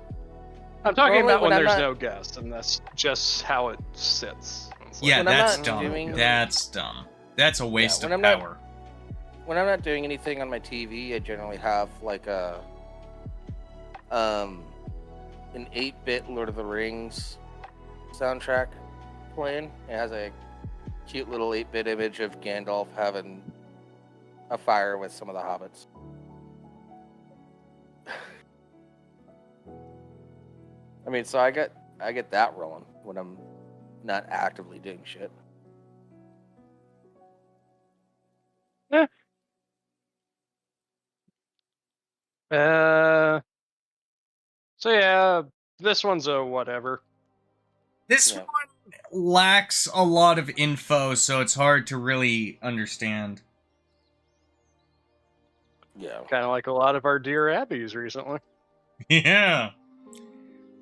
I'm talking Normally about when when I'm there's not- no guests, and that's just how it sits. It's like, Yeah, When I'm that's not dumb. doing- That's dumb. That's a waste when of I'm not- power. When I'm not doing anything on my TV, I generally have like a an 8-bit Lord of the Rings soundtrack playing. It has a cute little 8-bit image of Gandalf having a fire with some of the hobbits. I mean, so I get that rolling when I'm not actively doing shit. So yeah, this one's a whatever. This Yeah. one lacks a lot of info, so it's hard to really understand. Yeah. Kind of like a lot of our Dear Abbeys recently. Yeah.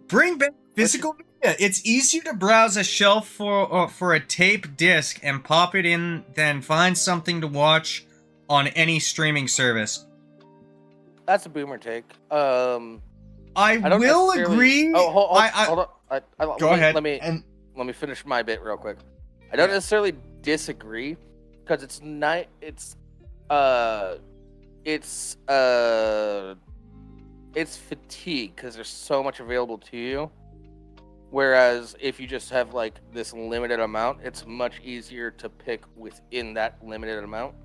Bring back Physical media. It's easier to browse a shelf for a tape disc and pop it in than find something to watch on any streaming service. That's a boomer take. I don't will necessarily- agree. Oh, hold on. Go ahead. Let me finish my bit real quick. I don't necessarily disagree because it's not. It's fatigue because there's so much available to you. Whereas if you just have like this limited amount, it's much easier to pick within that limited amount.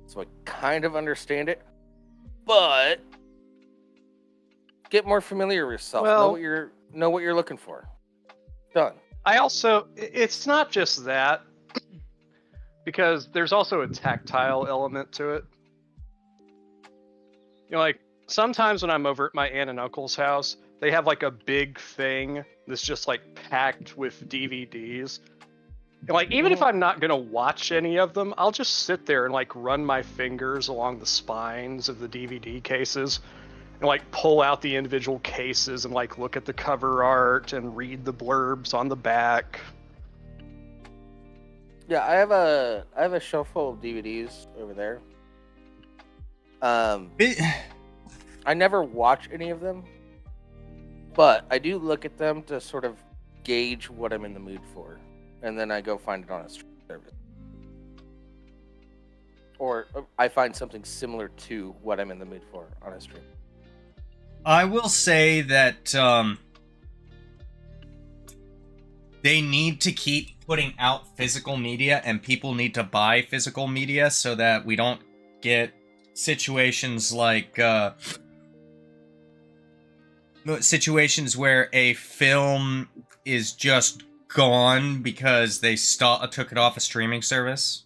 So I kind of understand it, but get more familiar with yourself. Well- know what you're looking for. Done. I also, it's not just that, because there's also a tactile element to it. You know, like, sometimes when I'm over at my aunt and uncle's house, they have like a big thing that's just like packed with DVDs. And like, even if I'm not gonna watch any of them, I'll just sit there and like run my fingers along the spines of the DVD cases and like pull out the individual cases and like look at the cover art and read the blurbs on the back. Yeah, I have a shelf full of DVDs over there. I never watch any of them, but I do look at them to sort of gauge what I'm in the mood for, and then I go find it on a streaming service, or I find something similar to what I'm in the mood for on a stream. I will say that they need to keep putting out physical media, and people need to buy physical media so that we don't get situations like situations where a film is just gone because they took it off a streaming service.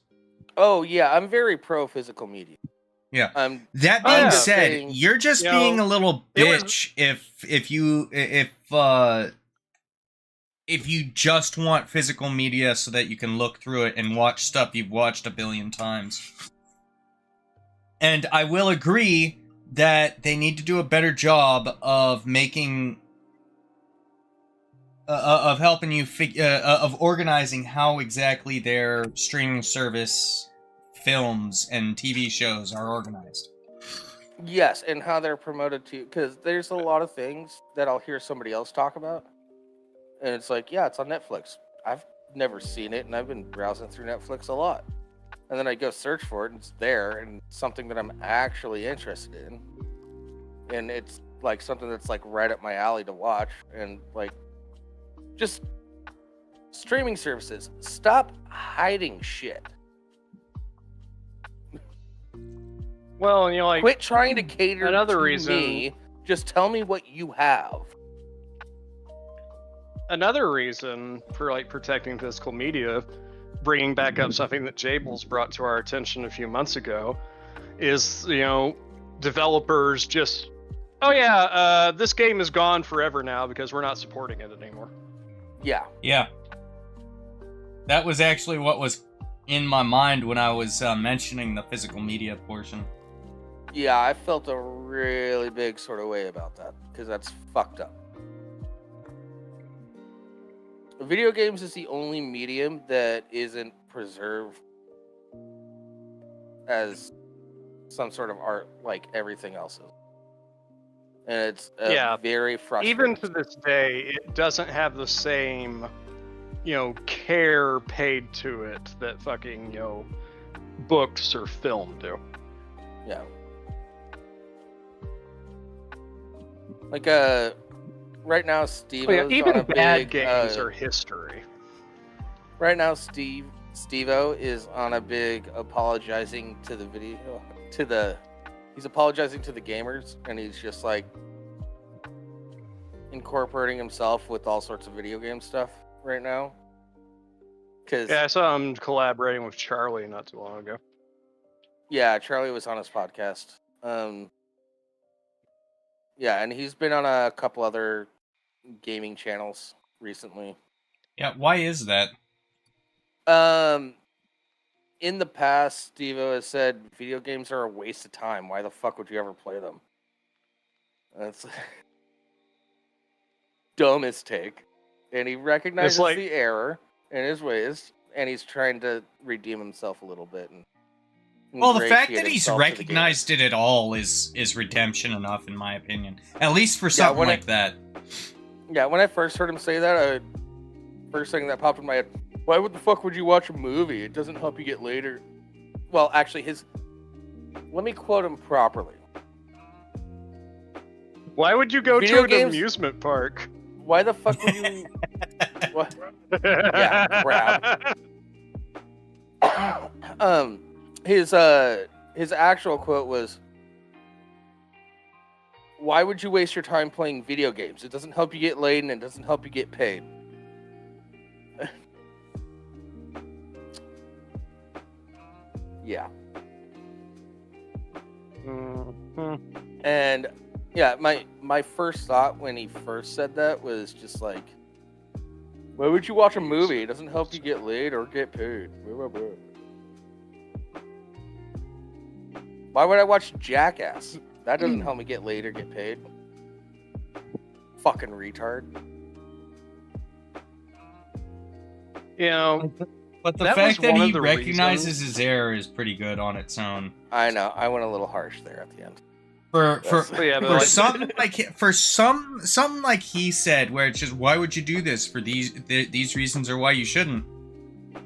Oh yeah, I'm very pro physical media. Yeah. That being said, you're just being a little bitch if you just want physical media so that you can look through it and watch stuff you've watched a billion times. And I will agree that they need to do a better job of making of helping you of organizing how exactly their streaming service films and TV shows are organized. Yes, and how they're promoted to, because there's a lot of things that I'll hear somebody else talk about, and it's like, yeah, it's on Netflix. I've never seen it, and I've been browsing through Netflix a lot. And then I go search for it, and it's there, and it's something that I'm actually interested in. And it's like something that's like right up my alley to watch, and like, just streaming services, stop hiding shit. Well, you know, like, quit trying to cater another to reason, me. Just tell me what you have. Another reason for like protecting physical media, bringing back up something that Jables brought to our attention a few months ago, is, you know, developers just, oh yeah, this game is gone forever now because we're not supporting it anymore. Yeah. That was actually what was in my mind when I was mentioning the physical media portion. Yeah, I felt a really big sort of way about that, because that's fucked up. Video games is the only medium that isn't preserved as some sort of art like everything else is. And it's very frustrating. Even to this day, it doesn't have the same, you know, care paid to it that fucking, you know, books or film do. Yeah. Like, right now, Steve. Even bad games are history. Right now, Steve-O is on a big apologizing to the video, he's apologizing to the gamers, and he's just like incorporating himself with all sorts of video game stuff right now. Yeah, I saw him collaborating with Charlie not too long ago. Yeah, Charlie was on his podcast. Yeah, and he's been on a couple other gaming channels recently. Yeah, why is that? In the past, Steve-O has said video games are a waste of time. Why the fuck would you ever play them? dumbest take, and he recognizes like- the error in his ways, and he's trying to redeem himself a little bit. And Well, the fact ingratiate that he's himself to the recognized game. it at all is redemption enough, in my opinion. At least for something when like that. Yeah, when I first heard him say that, first thing that popped in my head, why the fuck would you watch a movie? It doesn't help you get later. Well, actually, let me quote him properly. Why would you go Video to an games- amusement park? Why the fuck would you... what? Yeah, grab. His actual quote was, why would you waste your time playing video games? It doesn't help you get laid and it doesn't help you get paid. Yeah. And yeah, my first thought when he first said that was just like, why would you watch a movie? It doesn't help you get laid or get paid. Why would I watch Jackass? That doesn't help me get laid or get paid. Fucking retard. You know, But the That fact was that one he of the recognizes reasons- his error is pretty good on its own. I know. I went a little harsh there at the end. For yeah, but for like- something like he said, where it's just, why would you do this for these reasons, or why you shouldn't?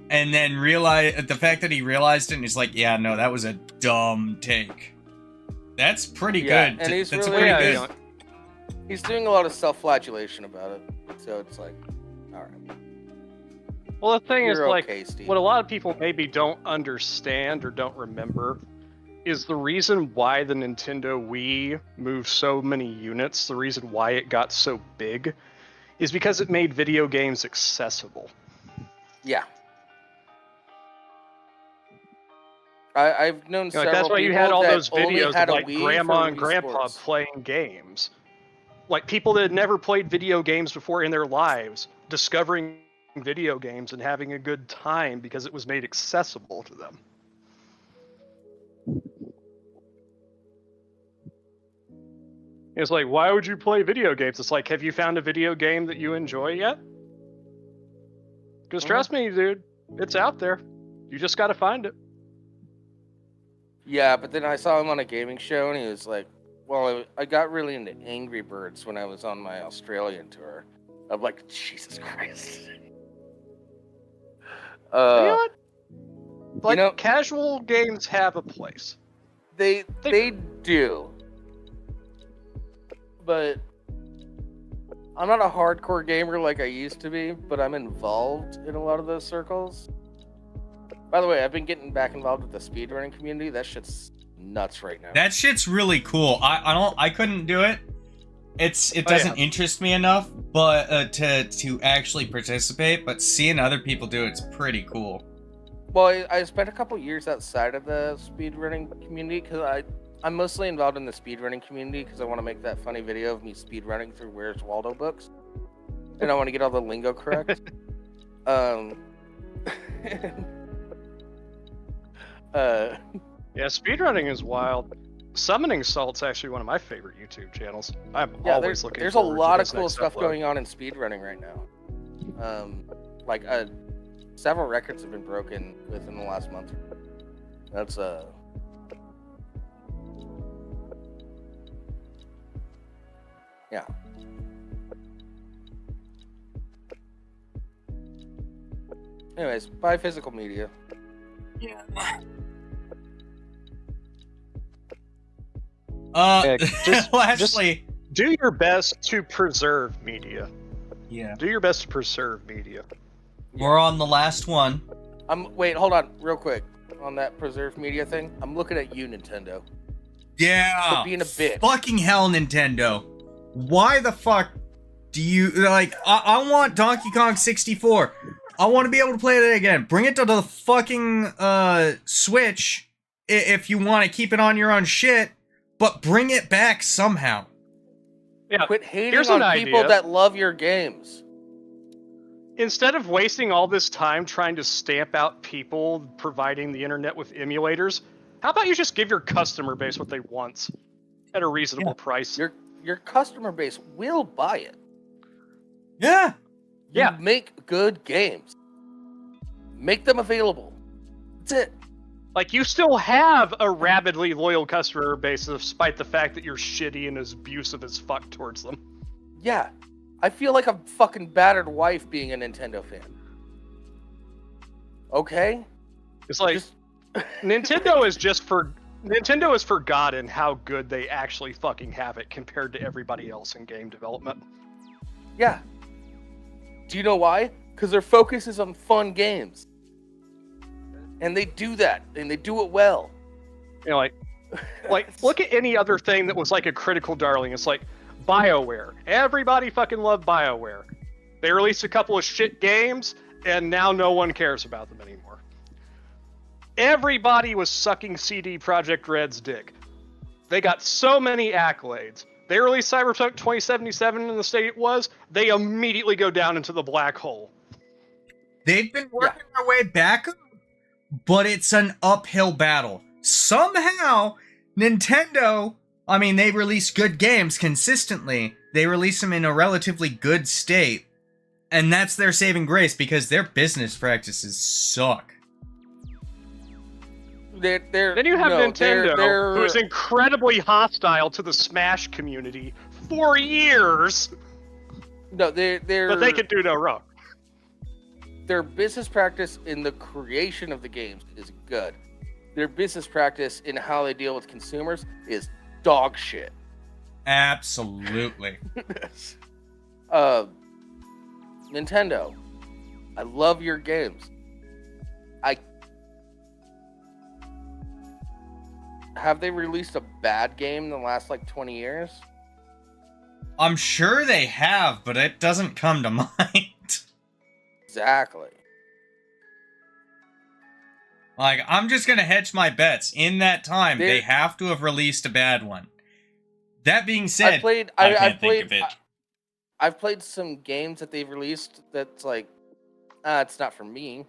And then realize the fact that he realized it, and he's like, yeah, no, that was a dumb take. That's pretty Yeah, good. and he's That's really- pretty yeah, good. you know, He's doing a lot of self-flagellation about it. So it's like, all right. well, the thing is, You're like, okay, Steve. what a lot of people maybe don't understand or don't remember is the reason why the Nintendo Wii moved so many units, the reason why it got so big, is because it made video games accessible. Yeah. I've known You know, several like, that's why you had people all that those only videos had of a like Wii grandma for and Wii grandpa Sports. playing games. Like people that had never played video games before in their lives, discovering video games and having a good time because it was made accessible to them. It's like, why would you play video games? It's like, have you found a video game that you enjoy yet? Because trust me, dude, it's out there. You just got to find it. Yeah, but then I saw him on a gaming show, and he was like, well, I got really into Angry Birds when I was on my Australian tour. I'm like, Jesus Christ. You know what? Like, know- casual games have a place. They do. But I'm not a hardcore gamer like I used to be, but I'm involved in a lot of those circles. By the way, I've been getting back involved with the speedrunning community. That shit's nuts right now. That shit's really cool. I couldn't do it. It doesn't interest me enough, but to actually participate. But seeing other people do it's pretty cool. Well, I spent a couple years outside of the speedrunning community because I'm mostly involved in the speedrunning community because I want to make that funny video of me speedrunning through Where's Waldo books, and I want to get all the lingo correct. Yeah, speedrunning is wild. Summoning Salt's actually one of my favorite YouTube channels. I'm always looking there's a forward to lot of his cool next stuff upload. going on in speedrunning right now. Like several records have been broken within the last month. That's yeah. Anyways, buy physical media. Yeah, lastly, Do your best to preserve media. yeah, Do your best to preserve media. we're on the last one. Wait, hold on, real quick. On that preserved media thing, I'm looking at you, Nintendo. Yeah, Quit being a bitch. Fucking hell, Nintendo. Why the fuck do you like? I want Donkey Kong 64. I want to be able to play it again. Bring it to the fucking Switch if you want to keep it on your own shit, but bring it back somehow. Yeah. Quit hating Here's on an people idea. that love your games. Instead of wasting all this time trying to stamp out people providing the internet with emulators, how about you just give your customer base what they want at a reasonable price? Your customer base will buy it. Yeah. Yeah. Make good games. Make them available. That's it. Like, you still have a rabidly loyal customer base despite the fact that you're shitty and as abusive as fuck towards them. Yeah. I feel like a fucking battered wife being a Nintendo fan. Okay? It's like, Nintendo has forgotten how good they actually fucking have it compared to everybody else in game development. Yeah. Do you know why? Because their focus is on fun games. And they do that, and they do it well. You know, like look at any other thing that was like a critical darling. It's like BioWare. Everybody fucking loved BioWare. They released a couple of shit games, and now no one cares about them anymore. Everybody was sucking CD Projekt Red's dick. They got so many accolades. They released Cyberpunk 2077 in the state it was. They immediately go down into the black hole. They've been working their way back up, but it's an uphill battle. Somehow, Nintendo, I mean, they release good games consistently. They release them in a relatively good state. And that's their saving grace because their business practices suck. Then you have Nintendo, who is incredibly hostile to the Smash community for years. No, they're but they can do no wrong. Their business practice in the creation of the games is good. Their business practice in how they deal with consumers is dog shit. Absolutely. Nintendo, I love your games. Have they released a bad game in the last, 20 years? I'm sure they have, but it doesn't come to mind. Exactly. Like, I'm just gonna hedge my bets. In that time, they have to have released a bad one. That being said, I can't think of it. I've played some games that they've released that's it's not for me.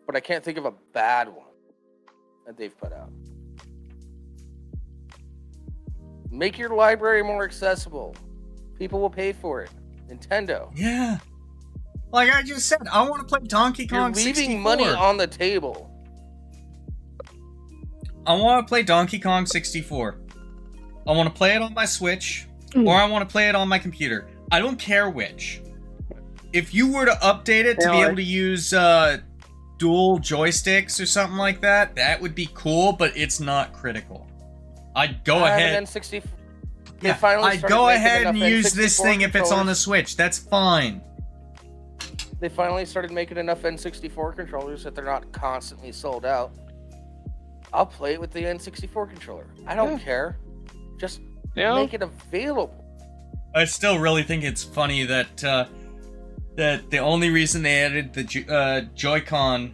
But I can't think of a bad one that they've put out. Make your library more accessible. People will pay for it. Nintendo. Yeah. Like I just said, I want to play Donkey Kong 64. You're leaving money on the table. I want to play Donkey Kong 64. I want to play it on my Switch, or I want to play it on my computer. I don't care which. If you were to update it to be able to use dual joysticks or something like that, that would be cool, but it's not critical. I'd go ahead. Yeah, I'd go ahead and use this thing if it's on the Switch. That's fine. They finally started making enough N64 controllers that they're not constantly sold out. I'll play it with the N64 controller. I don't care. Just make it available. I still really think it's funny that that the only reason they added the Joy-Con,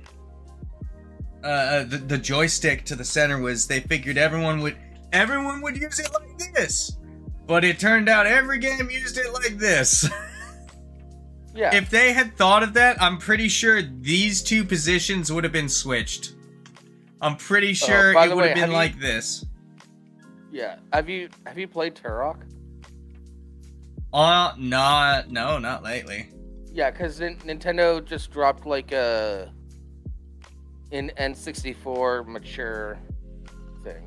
the joystick to the center was they figured everyone would use it like this. But it turned out every game used it like this. Yeah. If they had thought of that, I'm pretty sure these two positions would have been switched. I'm pretty sure it would have been like this. Yeah. Have you played Turok? No, not lately. Yeah, because Nintendo just dropped an N64 mature thing.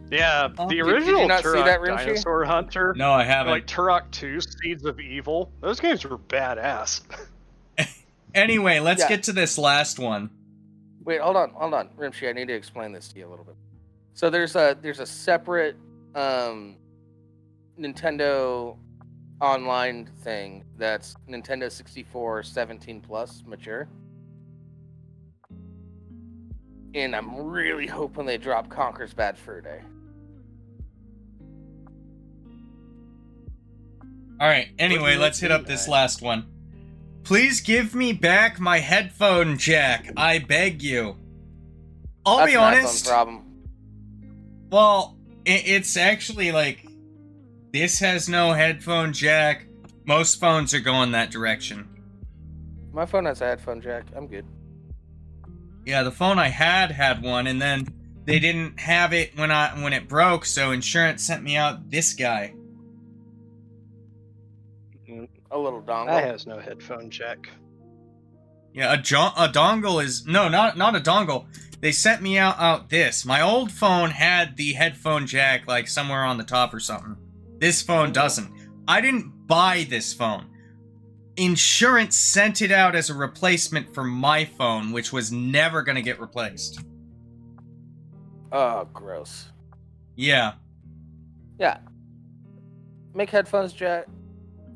Yeah, the original did you not Turok see that, Rimshee? Dinosaur Hunter. No, I haven't. Like Turok 2, Seeds of Evil. Those games were badass. Anyway, let's get to this last one. Wait, hold on, Rimshee. I need to explain this to you a little bit. So there's a separate Nintendo online thing that's Nintendo 64 17 plus mature. And I'm really hoping they drop Conker's Bad Fur Day. Alright, anyway, let's hit up this last one. Please give me back my headphone jack, I beg you. I'll be honest. That's an iPhone problem. Well, it's actually like, this has no headphone jack. Most phones are going that direction. My phone has a headphone jack. I'm good. Yeah, the phone I had one, and then they didn't have it when it broke, so insurance sent me out this guy. A little dongle. That has no headphone jack. Yeah, a dongle is not a dongle. They sent me out this. My old phone had the headphone jack like somewhere on the top or something. This phone doesn't. I didn't buy this phone. Insurance sent it out as a replacement for my phone, which was never gonna get replaced. Oh, gross. Yeah. Yeah. Make headphones jack.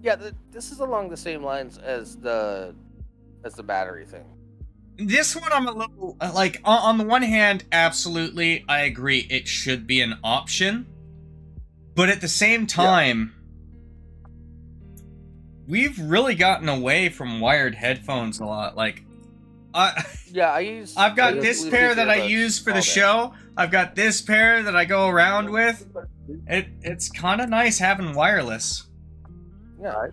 Yeah, this is along the same lines as the battery thing. This one I'm a little like on the one hand, absolutely I agree it should be an option. But at the same time, we've really gotten away from wired headphones a lot. Like I've got this pair that I use for the show. I've got this pair that I go around with. It's kind of nice having wireless. Yeah.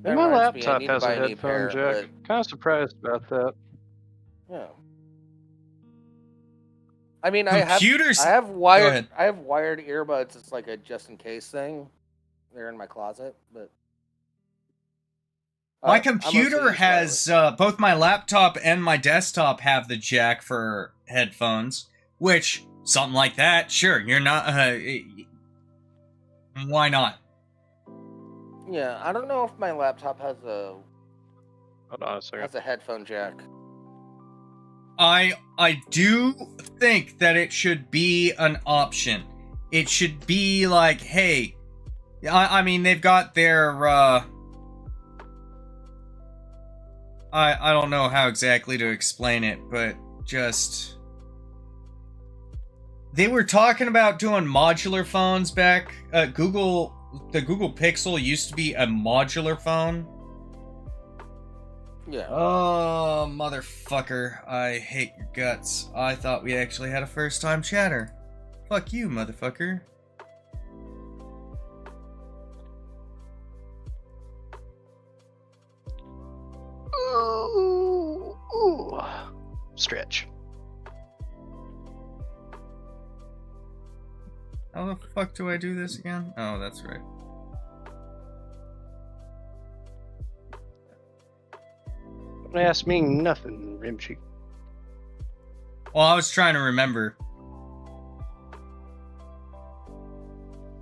And my laptop has a headphone jack. Kind of surprised about that. Yeah. I mean, Computers. I have wired earbuds. It's like a just in case thing. They're in my closet, but my computer has both my laptop and my desktop have the jack for headphones, which something like that, sure, you're not. Why not? Yeah, I don't know if my laptop has a. Hold on a second. Has a headphone jack. I do think that it should be an option. It should be like, hey, I mean, they've got their, I don't know how exactly to explain it, but just... They were talking about doing modular phones back. The Google Pixel used to be a modular phone. Yeah. Oh, motherfucker. I hate your guts. I thought we actually had a first-time chatter. Fuck you, motherfucker. Ooh. Stretch. How the fuck do I do this again? Oh, that's right. Don't ask me nothing, Rimshee. Well, I was trying to remember.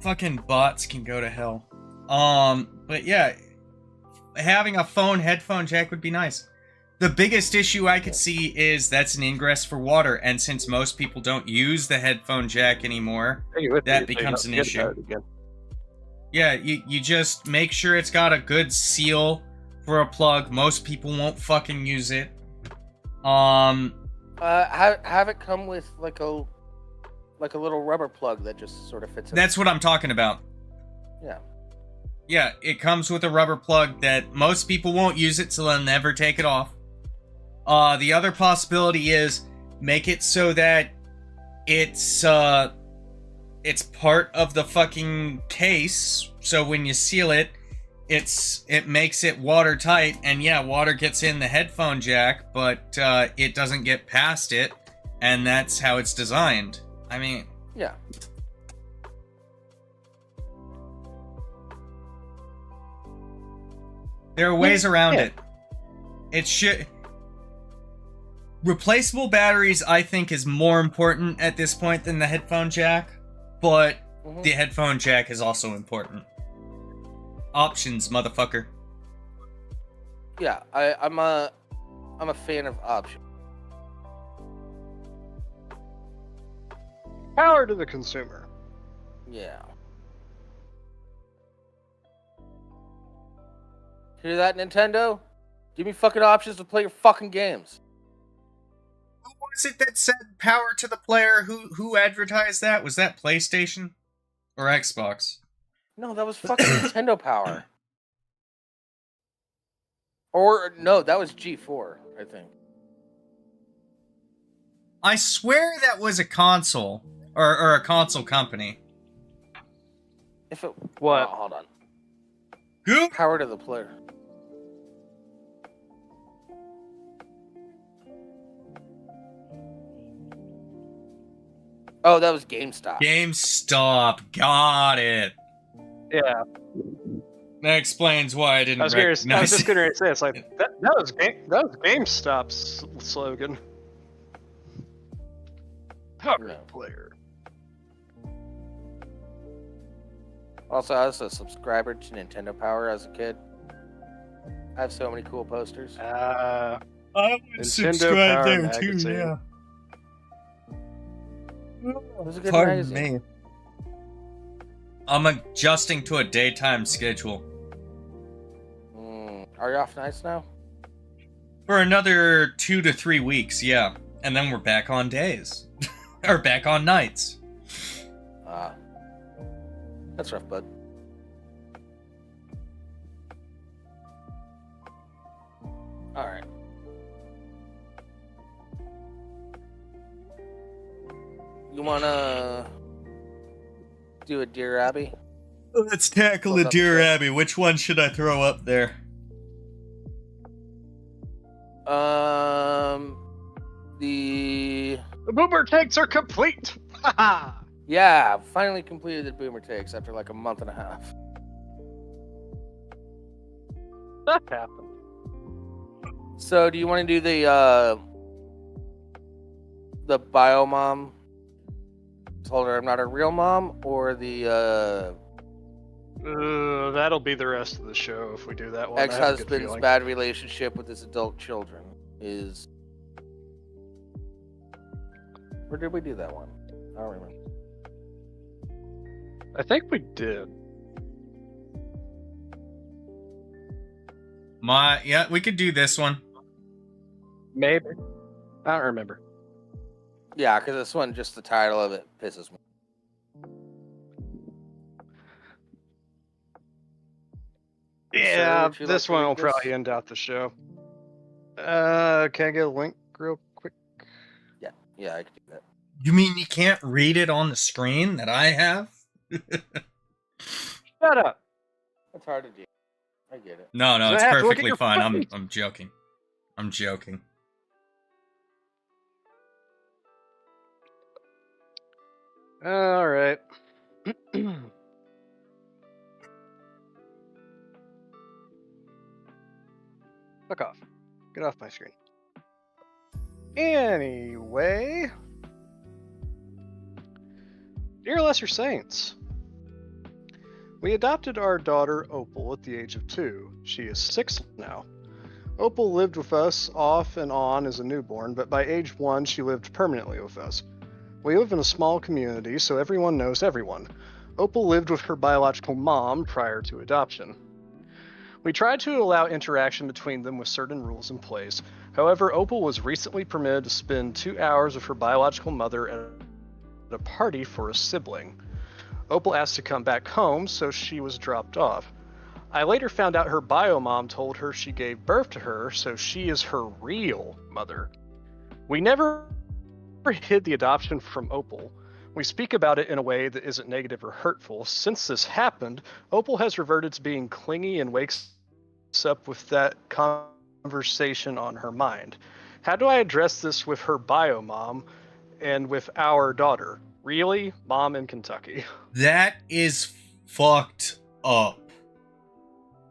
Fucking bots can go to hell. But yeah, having a headphone jack would be nice. The biggest issue I could see is that's an ingress for water, and since most people don't use the headphone jack anymore, that becomes an issue. Yeah, you just make sure it's got a good seal for a plug. Most people won't fucking use it. Have it come with like a little rubber plug that just sort of fits in. That's what I'm talking about. Yeah. Yeah, it comes with a rubber plug that most people won't use it, so they'll never take it off. The other possibility is make it so that it's part of the fucking case, so when you seal it, it makes it watertight, and yeah, water gets in the headphone jack, but it doesn't get past it, and that's how it's designed. I mean... Yeah. There are ways around it. It should... Replaceable batteries, I think, is more important at this point than the headphone jack, but the headphone jack is also important. Options, motherfucker. Yeah, I'm a fan of options. Power to the consumer. Yeah. Hear that, Nintendo? Give me fucking options to play your fucking games. Who was it that said power to the player? Who advertised that? Was that PlayStation? Or Xbox? No, that was fucking Nintendo Power. Or, no, that was G4, I think. I swear that was a console. Or a console company. If it... What? Oh, hold on. Who? Power to the player. Oh, that was GameStop. GameStop. Got it. Yeah, That explains why I didn't I was recognize just it. gonna say it's like that was GameStop's slogan. Power Yeah. player. Also, I was a subscriber to Nintendo Power as a kid. I have so many cool posters. I would Nintendo subscribe Power there magazine. too, yeah. It was a good Pardon magazine. me. I'm adjusting to a daytime schedule. Are you off nights now? For another 2 to 3 weeks, yeah. And then we're back on days. Or back on nights. That's rough, bud. Alright. You wanna do a Dear Abby? Let's tackle Hold a up Dear a sec. Abby. Which one should I throw up there? The boomer takes are complete. yeah, finally completed the Boomer Takes after like a month and a half. That happened. So, do you want to do the bio mom? Told her I'm not a real mom, or the That'll be the rest of the show if we do that one. I have a good ex-husband's feeling. bad relationship with his adult children is. Where did we do that one? I don't remember. I think we did. Yeah, we could do this one. Maybe. I don't remember. Yeah, because this one, just the title of it pisses me. Yeah, would you this like to one read will this? probably end out the show. Can I get a link real quick? Yeah, I can do that. You mean you can't read it on the screen that I have? Shut up. It's hard to do. I get it. No, So it's I have to look at perfectly your fine. face. I'm joking. I'm joking. All right. Fuck off. Get off my screen. Anyway. Dear Lesser Saints, we adopted our daughter Opal at the age of 2. She is 6 now. Opal lived with us off and on as a newborn, but by age 1 she lived permanently with us. We live in a small community, so everyone knows everyone. Opal lived with her biological mom prior to adoption. We tried to allow interaction between them with certain rules in place. However, Opal was recently permitted to spend 2 hours with her biological mother at a party for a sibling. Opal asked to come back home, so she was dropped off. I later found out her bio mom told her she gave birth to her, so she is her real mother. We never hid the adoption from Opal. We speak about it in a way that isn't negative or hurtful. Since this happened, Opal has reverted to being clingy and wakes up with that conversation on her mind. How do I address this with her bio mom and with our daughter? Really? Mom in Kentucky. That is fucked up.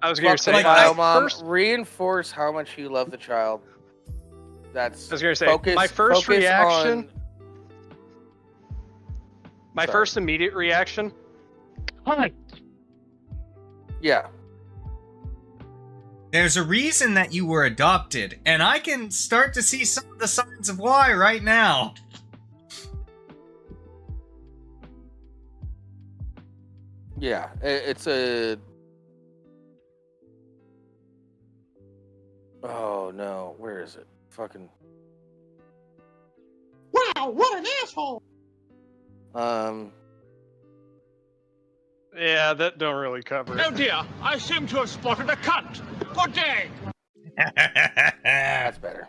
I was going to say, Like, bio I mom, first, reinforce how much you love the child. That's I was going to say, focus, my first focus reaction, on... Sorry. first immediate reaction, Yeah. There's a reason that you were adopted, and I can start to see some of the signs of why right now. Yeah, it's a... Oh, no. Where is it? Fucking... Wow, what an asshole! yeah, that don't really cover it. Oh dear, I seem to have spotted a cunt. Good day. That's better.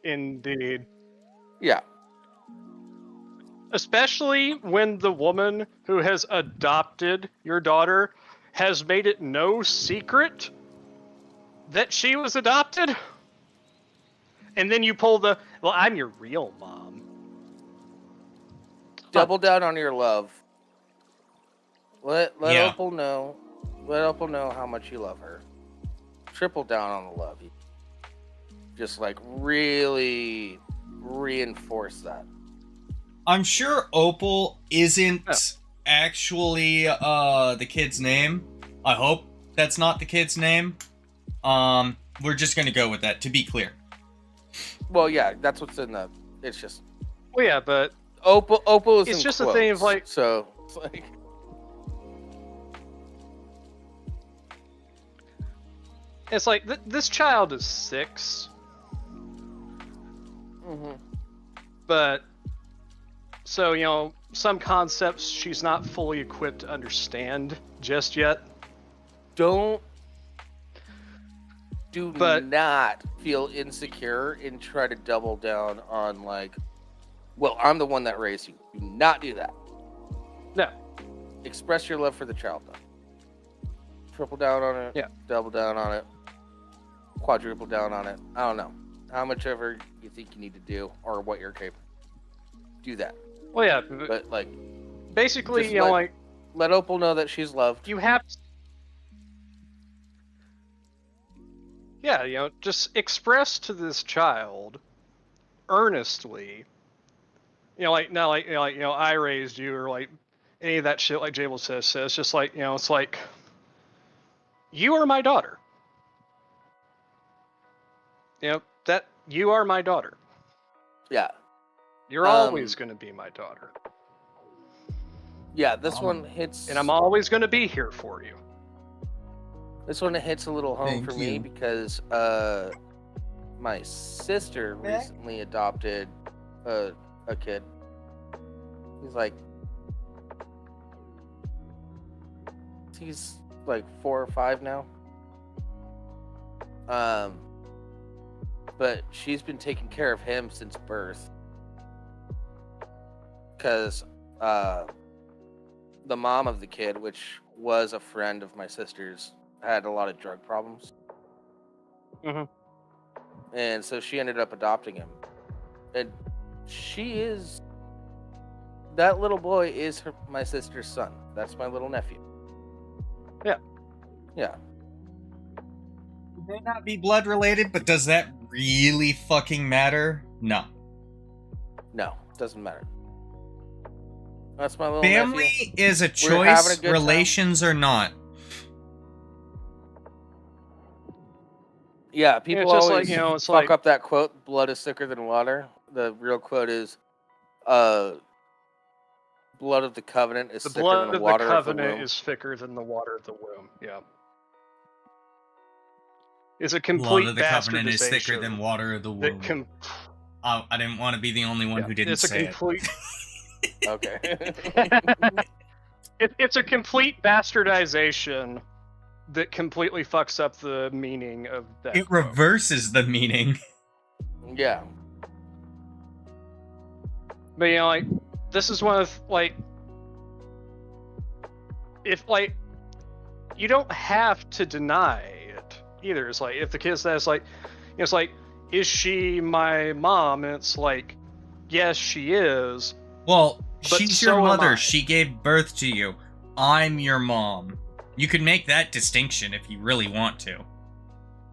Indeed. Yeah. Especially when the woman who has adopted your daughter has made it no secret that she was adopted. And then you pull the, well, I'm your real mom. double down on your love. Let Yeah. Opal know. Let Opal know how much you love her. Triple down on the love. Just like really reinforce that. I'm sure Opal isn't actually the kid's name. I hope that's not the kid's name. We're just gonna go with that, to be clear. Well, yeah, that's what's in the. It's just Well, yeah, but Opal is. it's in just quotes, a thing of like. So it's like. It's like this child is 6, but so some concepts she's not fully equipped to understand just yet. Do not feel insecure and try to double down on like, well, I'm the one that raised you. Do not do that. No. Express your love for the child, though. Triple down on it. Yeah. Double down on it. Quadruple down on it. I don't know. How much ever you think you need to do or what you're capable. Do that. Well, yeah, But like, basically, just let Opal know that she's loved. you have to. Yeah, just express to this child earnestly. I raised you, or like any of that shit like Jables says. It's just like, it's like, you are my daughter. That you are my daughter. Yeah. You're always going to be my daughter. Yeah, this one hits. And I'm always going to be here for you. This one hits a little home Thank for me you. because my sister recently adopted a kid. He's like 4 or 5 now. But she's been taking care of him since birth. Because the mom of the kid, which was a friend of my sister's, had a lot of drug problems. And so she ended up adopting him. And that little boy is my sister's son. That's my little nephew. Yeah. Yeah. May not be blood related, but does that really fucking matter? No. No, doesn't matter. That's my little Family nephew. is a We're having choice, a good relations are not. Yeah, people it's just always like, it's fuck like, up that quote, blood is thicker than water. The real quote is, blood of the covenant is the thicker blood than of the the water of the covenant womb. is thicker than the water of the womb. Yeah. Is a Blood complete of the covenant is thicker bastardization than water of the that womb. I didn't want to be the only one who didn't it's a say complete. Okay. It's a complete bastardization that completely fucks up the meaning of that. It quote. reverses the meaning. Yeah. But this is one of if you don't have to deny it either. It's like if the kid says it's like, is she my mom? And it's like, yes, she is. Well, But she's so your am mother. I. She gave birth to you. I'm your mom. You could make that distinction if you really want to.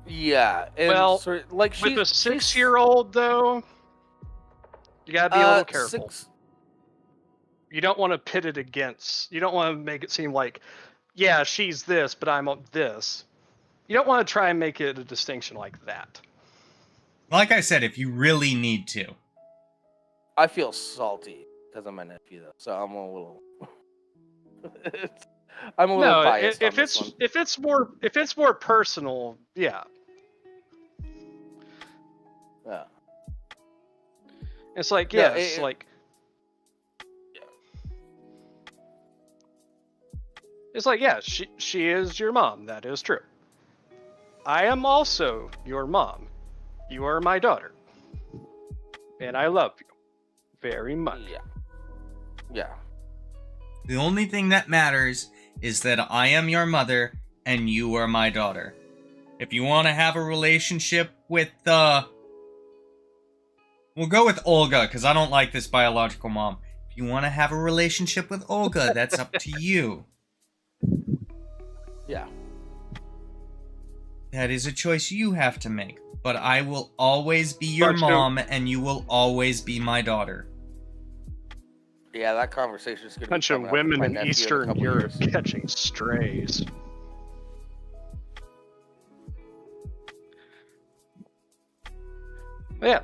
Yeah. And Well, like With a 6-year-old though, you gotta be a little careful. You don't want to pit it against. You don't want to make it seem like, yeah, she's this, but I'm this. You don't want to try and make it a distinction like that. Like I said, if you really need to. I feel salty because I'm my nephew, though, so I'm a little. I'm a little biased. if it's more personal, yeah. Yeah. It's like, Yeah, yes, like. It's like, yeah, she is your mom. That is true. I am also your mom. You are my daughter. And I love you very much. Yeah. Yeah. The only thing that matters is that I am your mother and you are my daughter. If you want to have a relationship with, we'll go with Olga, because I don't like this biological mom. If If you want to have a relationship with Olga, that's up to you. Yeah. That is a choice you have to make. But I will always be your Bunch of- mom, and you will always be my daughter. Yeah, that conversation is going to be Bunch of coming up with women my in nephew a Eastern couple Europe years. catching strays. Yeah.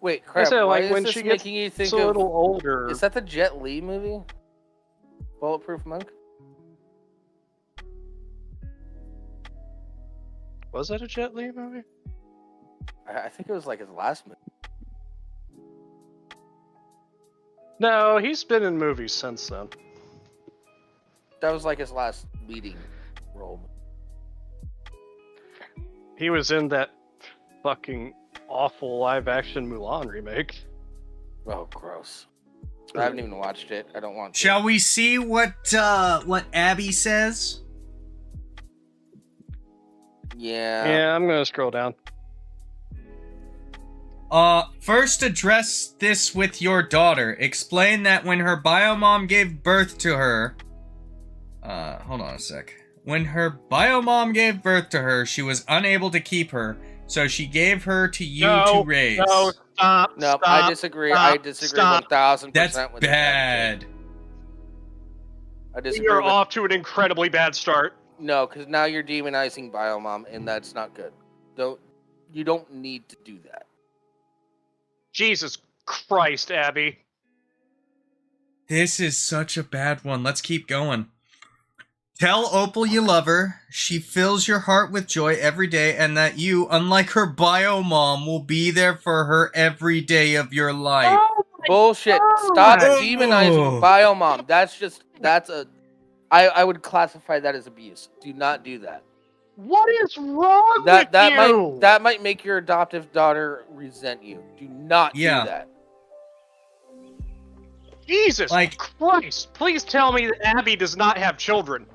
Wait, crap. said, Why like, is when this she gets making you think a of? little older. Is that the Jet Li movie? Bulletproof Monk? Was that a Jet Li movie? I think it was like his last movie. No, he's been in movies since then. That was like his last leading role. He was in that fucking awful live-action Mulan remake. Oh, gross. I haven't even watched it. I don't want to. Shall we see what Abby says? Yeah, I'm gonna scroll down. First address this with your daughter. Explain that when her bio mom gave birth to her... hold on a sec. When her bio mom gave birth to her, she was unable to keep her, so she gave her to you to raise. No, stop. No, stop, I disagree. Stop, I disagree stop. 1000% That's with this attitude. bad. I disagree You're with... off to an incredibly bad start. No, because now you're demonizing Biomom, and that's not good. You don't need to do that. Jesus Christ, Abby. This is such a bad one. Let's keep going. Tell Opal you love her, she fills your heart with joy every day, and that you, unlike her bio mom, will be there for her every day of your life. Bullshit. Stop demonizing Biomom. I would classify that as abuse. Do not do that. What is wrong That with you? might make your adoptive daughter resent you. Do not do that. Jesus Christ. Please tell me that Abby does not have children.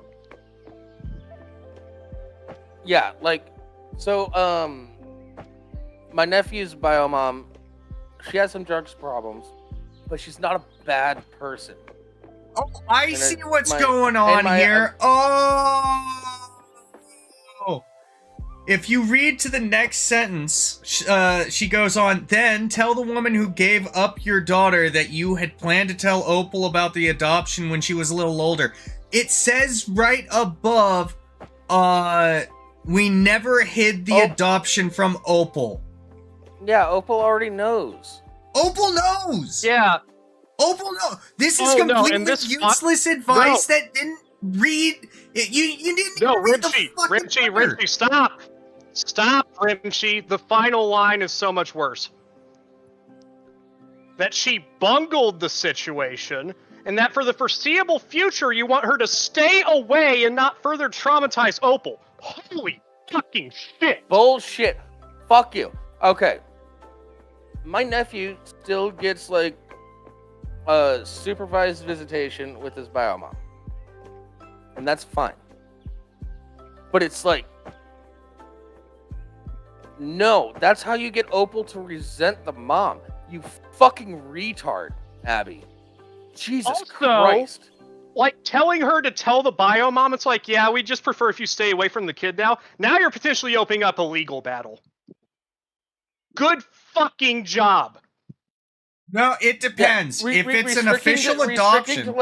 Yeah, my nephew's biomom, she has some drugs problems, but she's not a bad person. Oh, I see what's going on here. If you read to the next sentence, she goes on, then tell the woman who gave up your daughter that you had planned to tell Opal about the adoption when she was a little older. It says right above, we never hid the adoption from Opal. Yeah, Opal already knows. Opal knows! Yeah. Opal knows! This is completely useless advice No. that didn't read... You didn't No, even read the fucking letter. Rimshee, stop! Stop, Rimshee. The final line is so much worse. That she bungled the situation, and that for the foreseeable future you want her to stay away and not further traumatize Opal. Holy fucking shit! Bullshit. Fuck you. Okay. My nephew still gets, supervised visitation with his biomom. And that's fine. But it's no, that's how you get Opal to resent the mom. You fucking retard, Abby. Jesus Christ. Telling her to tell the bio mom, it's yeah, we just prefer if you stay away from the kid now. Now you're potentially opening up a legal battle. Good fucking job. No, it depends. If it's an official adoption...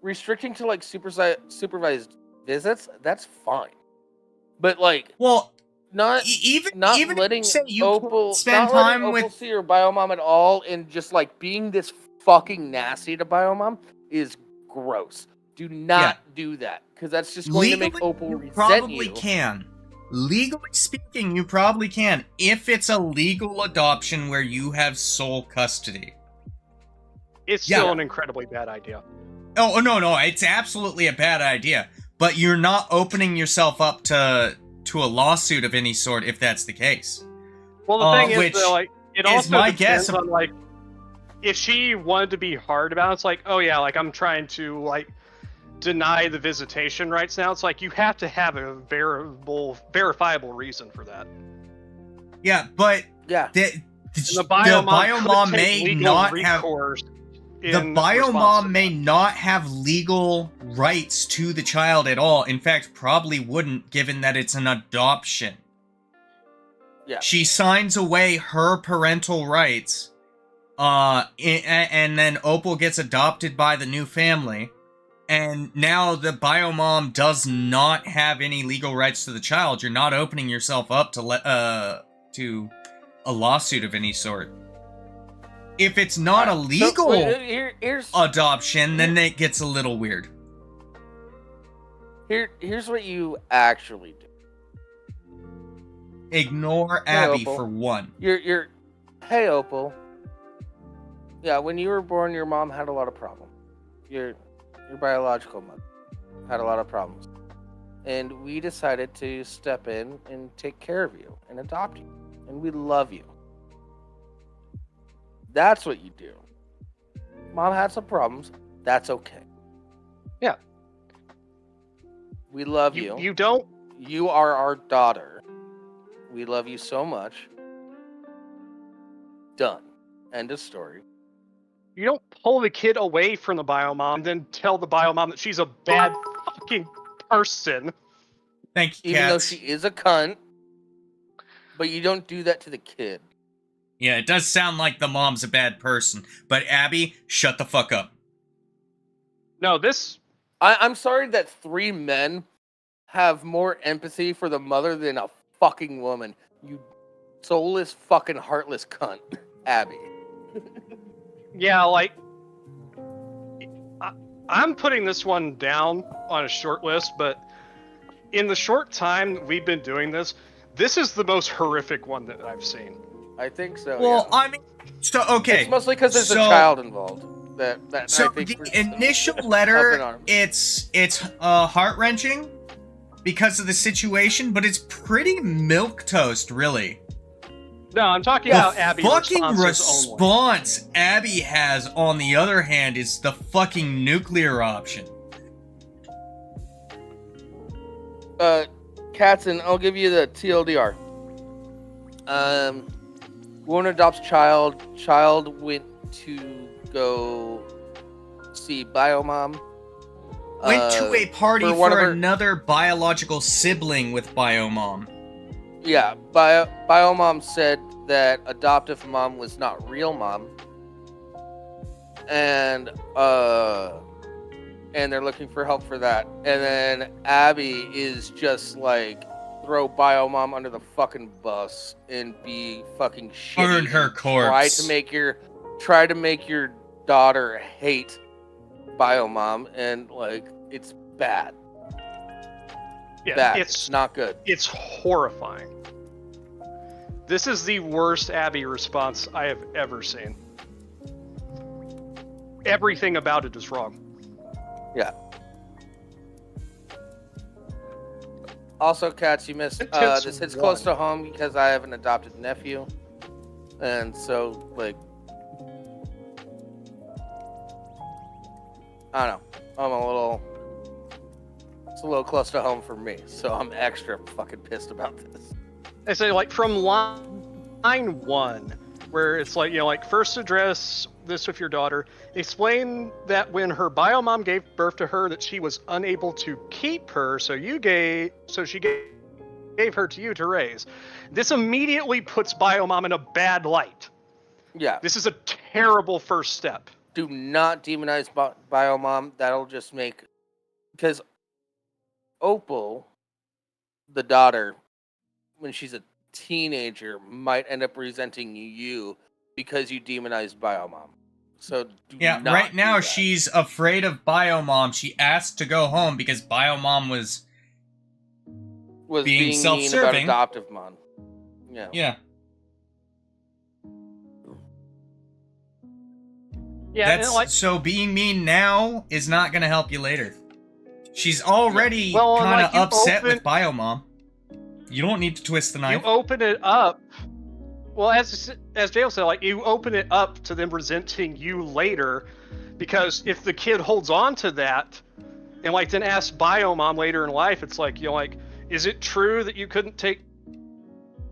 Restricting to supervised visits, that's fine. But not letting Opal spend time Opal with see her biomom at all, and just being this fucking nasty to biomom is gross. Do not do that, because that's just going to make Opal resent you. Probably can. Legally speaking, you probably can, if it's a legal adoption where you have sole custody. It's still an incredibly bad idea. Oh, no, it's absolutely a bad idea. But you're not opening yourself up to a lawsuit of any sort if that's the case. Well, the thing is, though, it also my depends guess on, if she wanted to be hard about it, it's oh yeah, I'm trying to, deny the visitation rights now. It's you have to have a verifiable reason for that. Yeah, but Yeah. the The biomom may legal not have recourse. the in biomom response to may that. not have legal rights to the child at all. In fact, probably wouldn't, given that it's an adoption. Yeah. She signs away her parental rights, and then Opal gets adopted by the new family, and now the biomom does not have any legal rights to the child. You're not opening yourself up to a lawsuit of any sort. If it's not a legal Here's adoption, then it gets a little weird. here's what you actually do. Ignore Hey, Abby Opal. for one. Hey, Opal. Yeah, when you were born, your mom had a lot of problems. Your biological mother had a lot of problems. And we decided to step in and take care of you and adopt you. And we love you. That's what you do. Mom had some problems. That's okay. Yeah. We love you. You don't. You are our daughter. We love you so much. Done. End of story. You don't pull the kid away from the biomom and then tell the biomom that she's a bad fucking person. Thank you, Even though Cats. she is a cunt. But you don't do that to the kid. Yeah, it does sound like the mom's a bad person, but Abby, shut the fuck up. No, this. I'm sorry that 3 men have more empathy for the mother than a fucking woman. You soulless, fucking heartless cunt, Abby. Yeah, like. I'm putting this one down on a short list, but in the short time we've been doing this, this is the most horrific one that I've seen. I think so. Well, yeah. I mean, so okay. It's mostly because there's a so- child involved. That So I think the initial letter, it's heart wrenching because of the situation, but it's pretty milquetoast, really. No, I'm talking The about Abby's fucking responses only. response Abby has, on the other hand, is the fucking nuclear option. Katzen, I'll give you the TLDR. Woman adopts child. Child went to go see biomom. Went to a party for one of for her- another biological sibling with biomom. Yeah, biomom said that adoptive mom was not real mom, and they're looking for help for that. And then Abby is just like throw biomom under the fucking bus and be fucking shitty. Burn her and corpse. Try to make your daughter hate biomom, and like it's bad. Yeah, Bad. it's Not good. It's horrifying. This is the worst Abby response I have ever seen. Everything about it is wrong. Yeah. Also, Cats, you missed. Intense This hits one. close to home because I have an adopted nephew, and so like, I don't know. It's a little close to home for me, so I'm extra fucking pissed about this. I say, like, from line 1, where it's like, you know, like, first address this with your daughter, explain that when her biomom gave birth to her that she was unable to keep her, so she gave her to you to raise. This immediately puts biomom in a bad light. Yeah. This is a terrible first step. Do not demonize biomom. That'll just make, because Opal, the daughter, when she's a teenager, might end up resenting you because you demonized biomom. So do Yeah, not right do now that. she's afraid of biomom. She asked to go home because biomom was was being mean self-serving. about adoptive mom. Yeah. Yeah, That's and like, so being mean now is not going to help you later. She's already Well, kind of like, you upset open- with biomom. You don't need to twist the you knife. open it up. Well, as Jail said, like, you open it up to them resenting you later, because if the kid holds on to that, and like then asks biomom later in life, it's like, you know, like, is it true that you couldn't take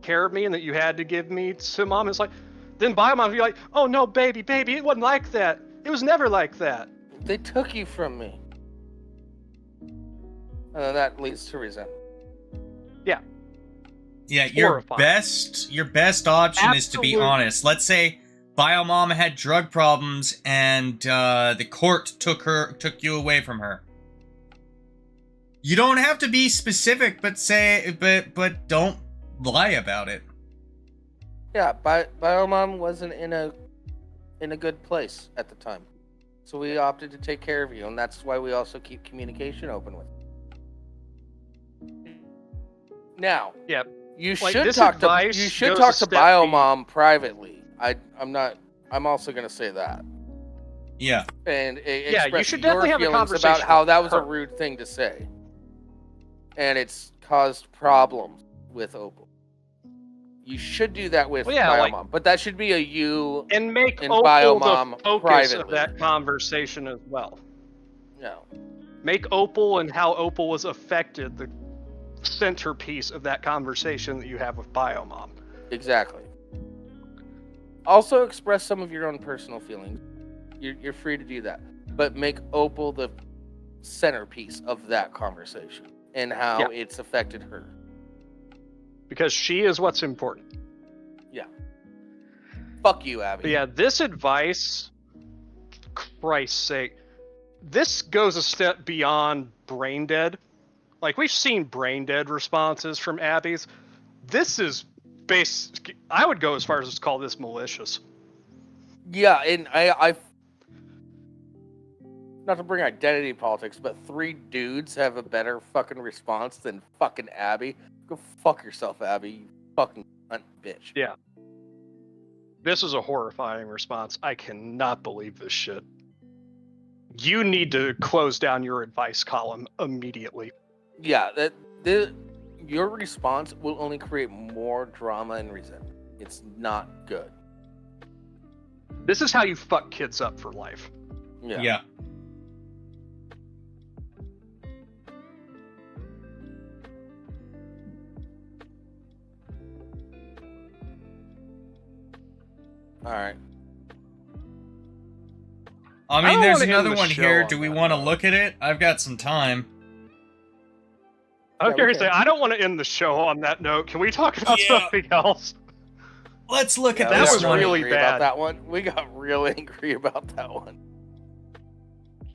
care of me and that you had to give me to Mom. It's like, then Biomom would be like, oh no, baby, it wasn't like that. It was never like that. They took you from me. And then that leads to resentment. Yeah. Yeah, your Horrifying. best option is to be Absolute- honest. Let's say Biomom had drug problems and the court took you away from her. You don't have to be specific, but but don't lie about it. Yeah, Biomom wasn't in a good place at the time. So we opted to take care of you, and that's why we also keep communication open with you. Now, Yeah. you Like, should this talk to advice goes a step Biomom privately. I'm also going to say that. Yeah. And you express should your definitely have a feelings conversation about how with that was a her. rude thing to say. And it's caused problems with Opal. You should do that with Well, yeah, Biomom, but that should be a you And make and Opal Biomom the focus privately. of that conversation as well. No. Make Opal and how Opal was affected the centerpiece of that conversation that you have with Biomom. Exactly. Also express some of your own personal feelings. You're free to do that. But make Opal the centerpiece of that conversation and how it's affected her. Because she is what's important. Yeah. Fuck you, Abby. But yeah, this advice, Christ's sake, this goes a step beyond brain dead. Like, we've seen brain dead responses from Abby's. This is I would go as far as to call this malicious. Yeah, and I not to bring identity politics, but 3 dudes have a better fucking response than fucking Abby. Go fuck yourself, Abby, you fucking cunt bitch. Yeah. This is a horrifying response. I cannot believe this shit. You need to close down your advice column immediately. Yeah, your response will only create more drama and resentment. It's not good. This is how you fuck kids up for life. Yeah. All right. I I mean, don't there's wanna end another the one show here. on Do we that want to note. look at it? I've got some time. I was Yeah, we going to say, can. I don't want to end the show on that note. Can we talk about Yeah. something else? Let's look at Yeah, that this was one. really angry bad. about that one. We got real angry about that one.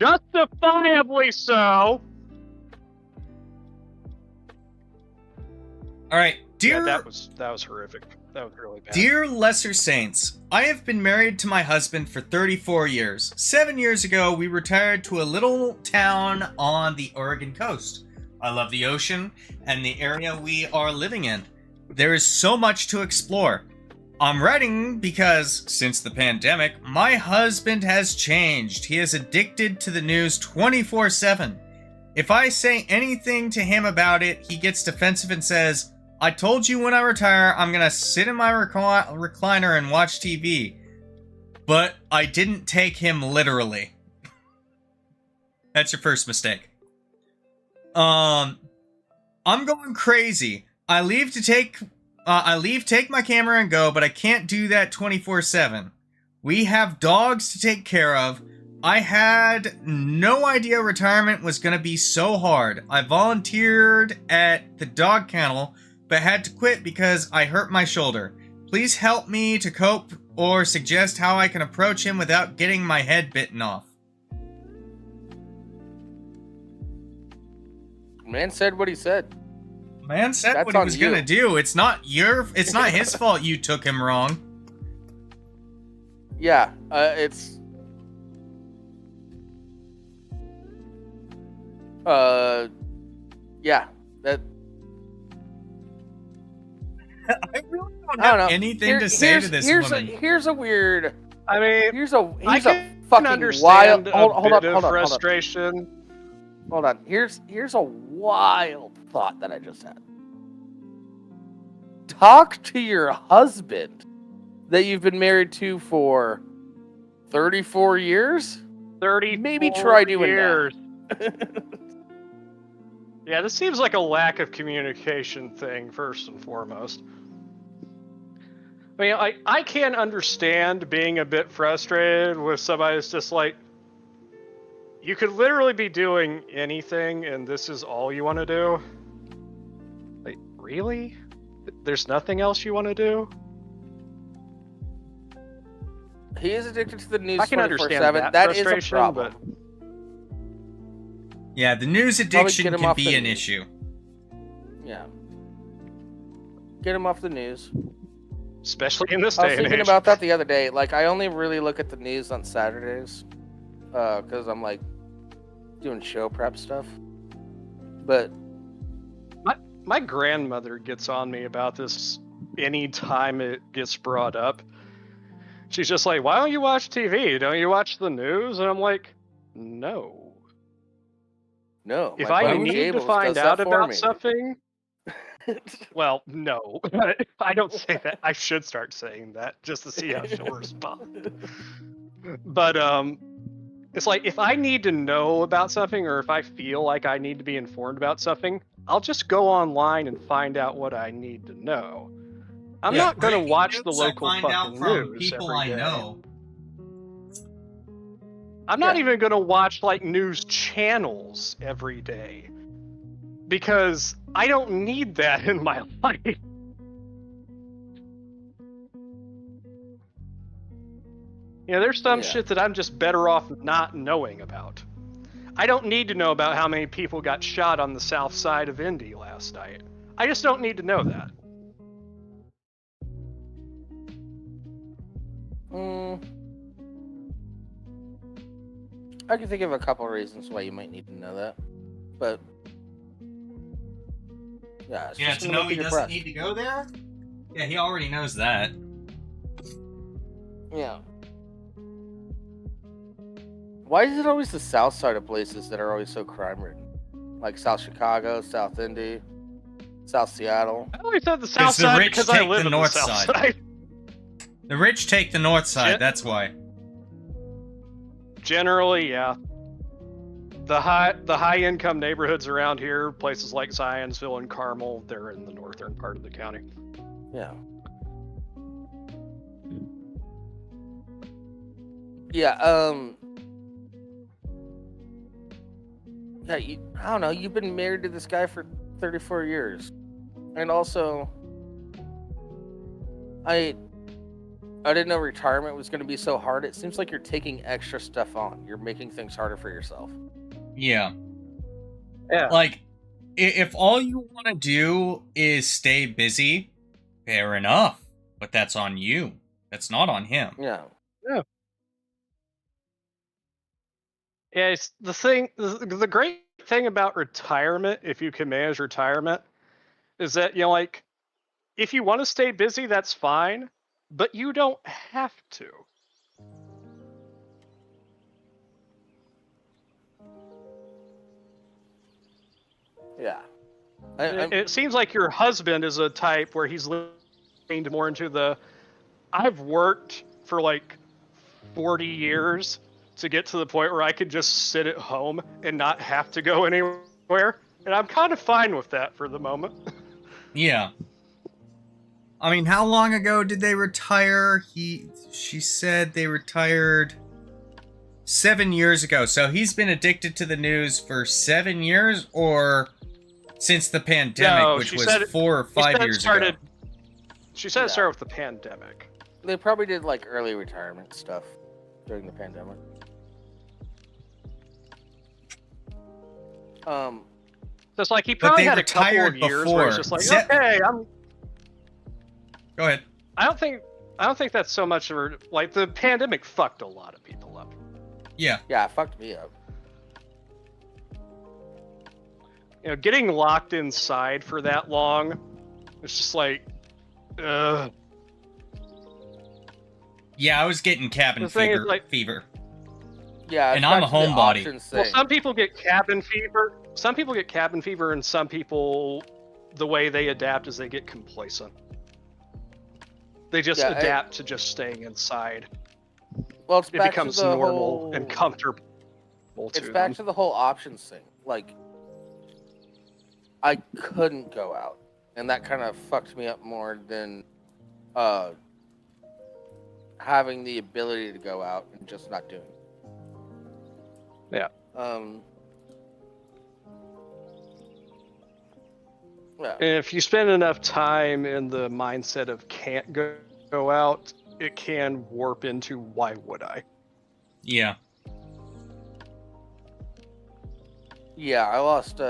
Justifiably so. All right, Yeah, dear that was horrific. That was really bad. Dear Lesser Saints, I have been married to my husband for 34 years. 7 years ago, we retired to a little town on the Oregon coast. I love the ocean and the area we are living in. There is so much to explore. I'm writing because, since the pandemic, my husband has changed. He is addicted to the news 24/7. If I say anything to him about it, he gets defensive and says, I told you when I retire, I'm gonna sit in my recliner and watch TV. But I didn't take him literally. That's your first mistake. I'm going crazy. I leave, take my camera and go, but I can't do that 24/7. We have dogs to take care of. I had no idea retirement was gonna be so hard. I volunteered at the dog kennel, but had to quit because I hurt my shoulder. Please help me to cope or suggest how I can approach him without getting my head bitten off. Man said what he said. Man said That's what he on was you. gonna do. It's not his fault you took him wrong. Yeah, it's yeah, that I really don't I don't have know. anything to say to this woman. Here's a weird. I mean, Here's I a can fucking understand wild. a Hold bit on, of frustration. hold on. Here's a wild thought that I just had. Talk to your husband that you've been married to for 34 years. 30 Maybe try doing years. that. Yeah, this seems like a lack of communication thing, first and foremost. I mean, I can understand being a bit frustrated with somebody that's just like, you could literally be doing anything, and this is all you want to do. Like, really? There's nothing else you want to do? He is addicted to the news. I can understand 24/7. that That is a frustration, problem. but Yeah, the news Probably addiction get him can off be the an news. issue. Yeah. Get him off the news. especially in this I was day and thinking age. about that the other day. Like, I only really look at the news on Saturdays, because I'm like doing show prep stuff. But My grandmother gets on me about this anytime it gets brought up. She's just like, why don't you watch TV? Don't you watch the news? And I'm like, no. no, If my I buddy need Jables to find does out that for about me. something, well, no. I don't say that. I should start saying that just to see how she'll respond. But it's like, if I need to know about something, or if I feel like I need to be informed about something, I'll just go online and find out what I need to know. I'm Yeah, not going to breaking watch news the I local find out fucking from news people every I day. know. I'm not Yeah. even going to watch like news channels every day, because I don't need that in my life. You know, there's some Yeah. shit that I'm just better off not knowing about. I don't need to know about how many people got shot on the south side of Indy last night. I just don't need to know that. I can think of a couple of reasons why you might need to know that, but yeah, it's Yeah, just to gonna know make he you doesn't depressed. need to go there? Yeah, he already knows that. Yeah. Why is it always the south side of places that are always so crime-ridden? Like South Chicago, South Indy, South Seattle. I always said the south the side rich because I take live the in north the south side. side. The rich take the north side, Shit. that's why. Generally, yeah. The high income neighborhoods around here, places like Zionsville and Carmel, they're in the northern part of the county. Yeah. Yeah, yeah, I don't know, you've been married to this guy for 34 years. And also, I didn't know retirement was going to be so hard. It seems like you're taking extra stuff on. You're making things harder for yourself. Yeah. Yeah. Like, if all you want to do is stay busy, fair enough. But that's on you. That's not on him. Yeah. Yeah, it's the thing. The great thing about retirement, if you can manage retirement, is that, you know, like, if you want to stay busy, that's fine, but you don't have to. Yeah. It seems like your husband is a type where he's leaned more into the, I've worked for like 40 years to get to the point where I could just sit at home and not have to go anywhere. And I'm kind of fine with that for the moment. Yeah. I mean, how long ago did they retire? She said they retired 7 years ago. So he's been addicted to the news for 7 years, or since the pandemic, No, which she was said 4 or 5 years ago. She said it started with the pandemic. They probably did like early retirement stuff during the pandemic. So it's like he But probably they had a couple of retired years where it's before. just like, okay, Go ahead. I don't think that's so much of a, like, the pandemic fucked a lot of people up. Yeah. Yeah, it fucked me up. You know, getting locked inside for that long, it's just like, ugh. Yeah, I was getting cabin The thing is, fever. like- Yeah, And I'm a homebody. Well, some people get cabin fever. Some people get cabin fever, and some people, the way they adapt is they get complacent. They just adapt to just staying inside. Well, it's It back becomes to the normal whole, and comfortable to It's back them. to the whole options thing. Like, I couldn't go out, and that kind of fucked me up more than having the ability to go out and just not doing it. Yeah. Yeah. And if you spend enough time in the mindset of can't go out, it can warp into why would I? Yeah. Yeah, I lost,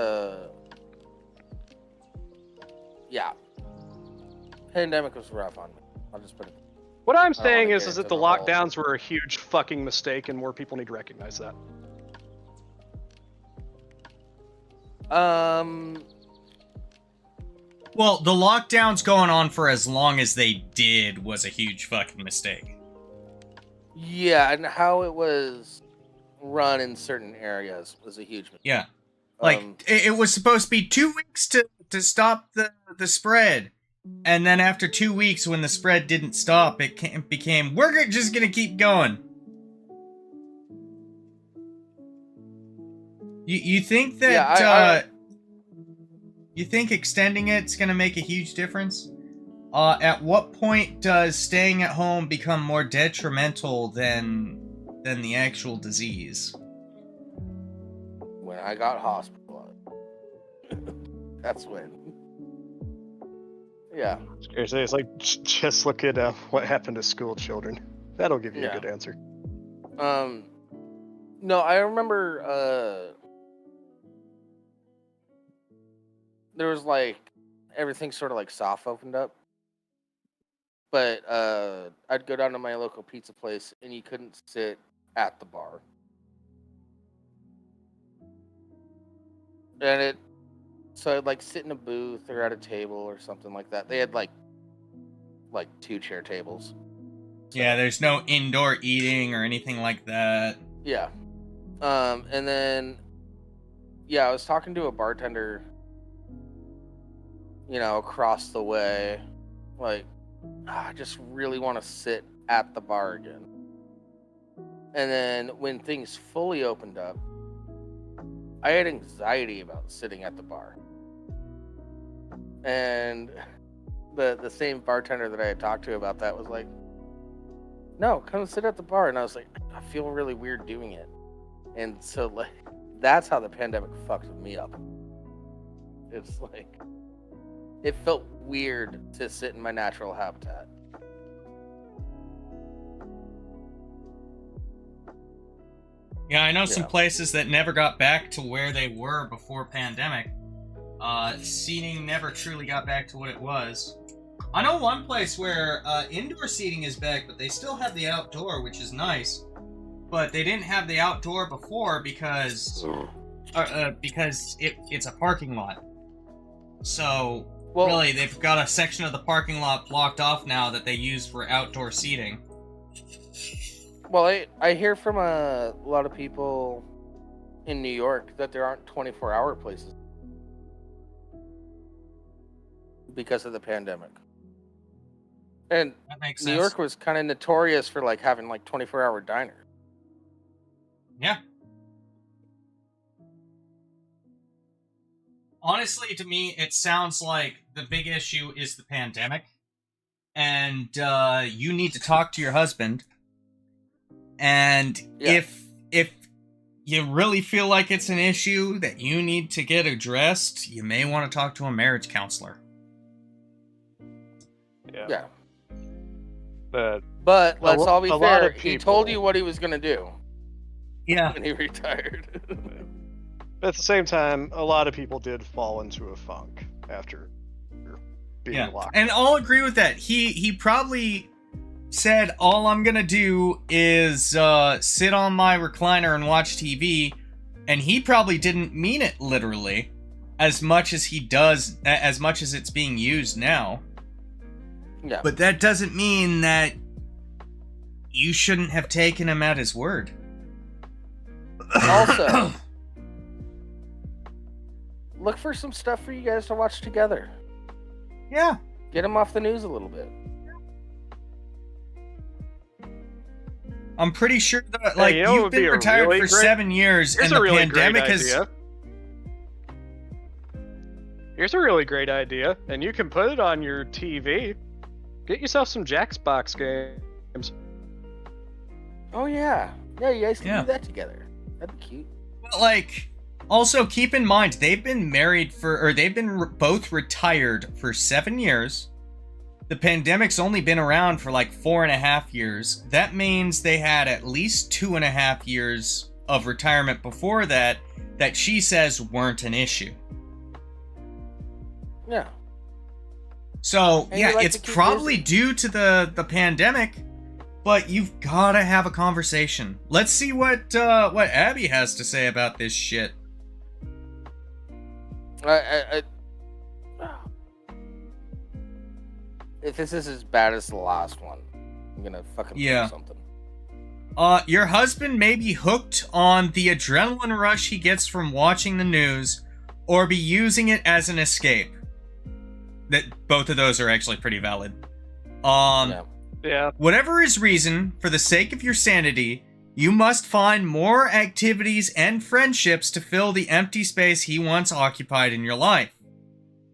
yeah. Pandemic was rough on me. I'll just put it. What I'm I don't saying wanna is get that into the the whole- lockdowns were a huge fucking mistake, and more people need to recognize that. Well, the lockdowns going on for as long as they did was a huge fucking mistake. Yeah, and how it was run in certain areas was a huge mistake. Yeah. Like, it was supposed to be 2 weeks to stop the spread. And then after 2 weeks, when the spread didn't stop, it became, we're just gonna keep going. You think that, Yeah, you think extending it's gonna make a huge difference? At what point does staying at home become more detrimental than the actual disease? When I got hospitalized. That's when. Yeah. Seriously, it's like, just look at what happened to school children. That'll give you a good answer. No, I remember, there was like, everything sort of like soft opened up. But, I'd go down to my local pizza place and you couldn't sit at the bar. And so I'd like sit in a booth or at a table or something like that. They had like 2-chair tables. So, Yeah, there's no indoor eating or anything like that. yeah. And then, yeah, I was talking to a bartender, across the way. Like, I just really want to sit at the bar again. And then when things fully opened up, I had anxiety about sitting at the bar. And the same bartender that I had talked to about that was like, no, come sit at the bar. And I was like, I feel really weird doing it. And so, like, that's how the pandemic fucked me up. It's like, it felt weird to sit in my natural habitat. Yeah, I know some places that never got back to where they were before pandemic. Seating never truly got back to what it was. I know one place where indoor seating is back, but they still have the outdoor, which is nice. But they didn't have the outdoor before because it's a parking lot. So, really, they've got a section of the parking lot blocked off now that they use for outdoor seating. Well, I hear from a lot of people in New York that there aren't 24-hour places because of the pandemic. And that makes New sense. York was kind of notorious for like having like 24-hour diners. Yeah. Honestly, to me, it sounds like the big issue is the pandemic, and you need to talk to your husband. And if you really feel like it's an issue that you need to get addressed, you may want to talk to a marriage counselor. Yeah. But let's all be fair. He He told you what he was going to do. Yeah. When he retired. At the same time, a lot of people did fall into a funk after being locked. And I'll agree with that. He probably said, all I'm gonna do is sit on my recliner and watch TV, and he probably didn't mean it literally as much as it's being used now. Yeah. But that doesn't mean that you shouldn't have taken him at his word. Also, look for some stuff for you guys to watch together. Yeah. Get him off the news a little bit. I'm pretty sure that, you've been retired for 7 years, and the pandemic has... Here's a really great idea, and you can put it on your TV. Get yourself some Jackbox games. Oh yeah, yeah. You guys can Yeah. do that together. That'd be cute. But, like, also keep in mind, they've been married they've been both retired for 7 years. The pandemic's only been around for like 4.5 years. That means they had at least 2.5 years of retirement before that she says weren't an issue. Yeah. So, And you yeah, like it's to keep probably busy. due to the pandemic, but you've got to have a conversation. Let's see what Abby has to say about this shit. If this is as bad as the last one, I'm gonna fucking Yeah. do something. Your husband may be hooked on the adrenaline rush he gets from watching the news, or be using it as an escape. That both of those are actually pretty valid. Yeah. Yeah. Whatever his reason, for the sake of your sanity, you must find more activities and friendships to fill the empty space he once occupied in your life.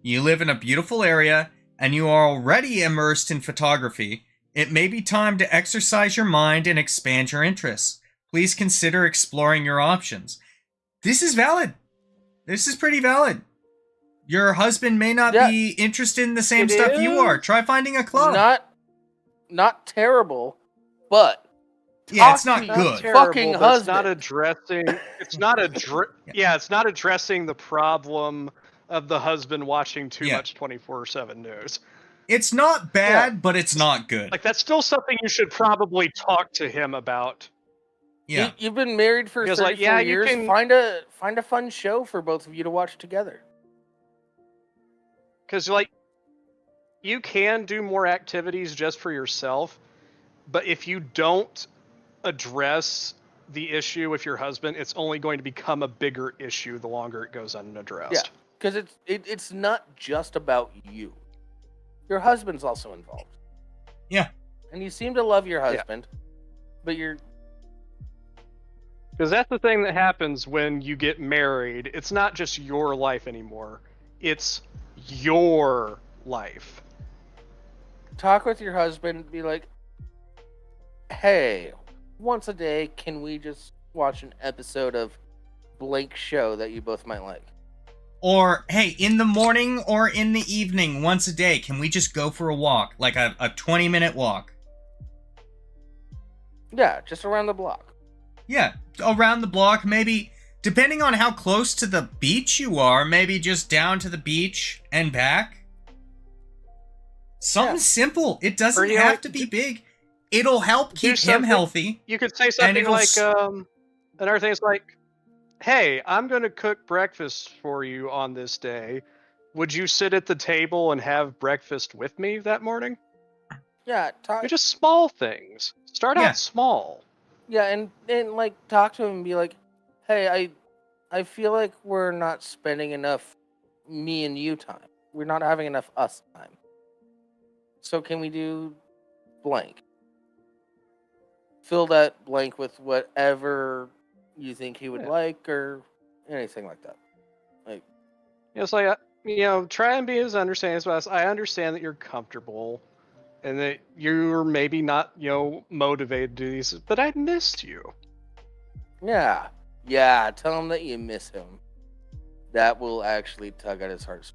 You live in a beautiful area, and you are already immersed in photography. It may be time to exercise your mind and expand your interests. Please consider exploring your options. This is valid. This is pretty valid. Your husband may not Yeah. be interested in the same It stuff you is. are. Try finding a club. Not terrible, but Yeah, it's talk not to good. your Terrible, fucking but it's not husband. addressing. It's not it's not addressing the problem of the husband watching too Yeah. much 24/7 news. It's not bad, but it's not good. Like that's still something you should probably talk to him about. Yeah. You've been married for Because, 34 like, yeah, you years. can- Find a fun show for both of you to watch together. Because like, you can do more activities just for yourself, but if you don't address the issue with your husband, it's only going to become a bigger issue the longer it goes unaddressed. Yeah, because it's not just about you. Your husband's also involved. Yeah. And you seem to love your husband, but you're Because that's the thing that happens when you get married. It's not just your life anymore. It's your life. talk with your husband. Be like, hey, once a day, can we just watch an episode of blank show that you both might like? Or, hey, in the morning or in the evening, once a day, can we just go for a walk? Like a 20-minute walk. Yeah, just around the block. Yeah, around the block, maybe, depending on how close to the beach you are, maybe just down to the beach and back. Something Yeah. simple. It doesn't Or, you know, have like, to be big. It'll help do keep him something- healthy. You could say something it'll like, another thing is like, hey, I'm going to cook breakfast for you on this day. Would you sit at the table and have breakfast with me that morning? Yeah, talk. They're just small things. Start Yeah. out small. Yeah, and like talk to him and be like, hey, I feel like we're not spending enough me and you time. We're not having enough us time. So can we do blank? Fill that blank with whatever you think he would Yeah. like or anything like that. Like, It's like, try and be as understanding as possible. I understand that you're comfortable and that you're maybe not, motivated to do these, but I missed you. yeah, tell him that you miss him. That will actually tug at his heart.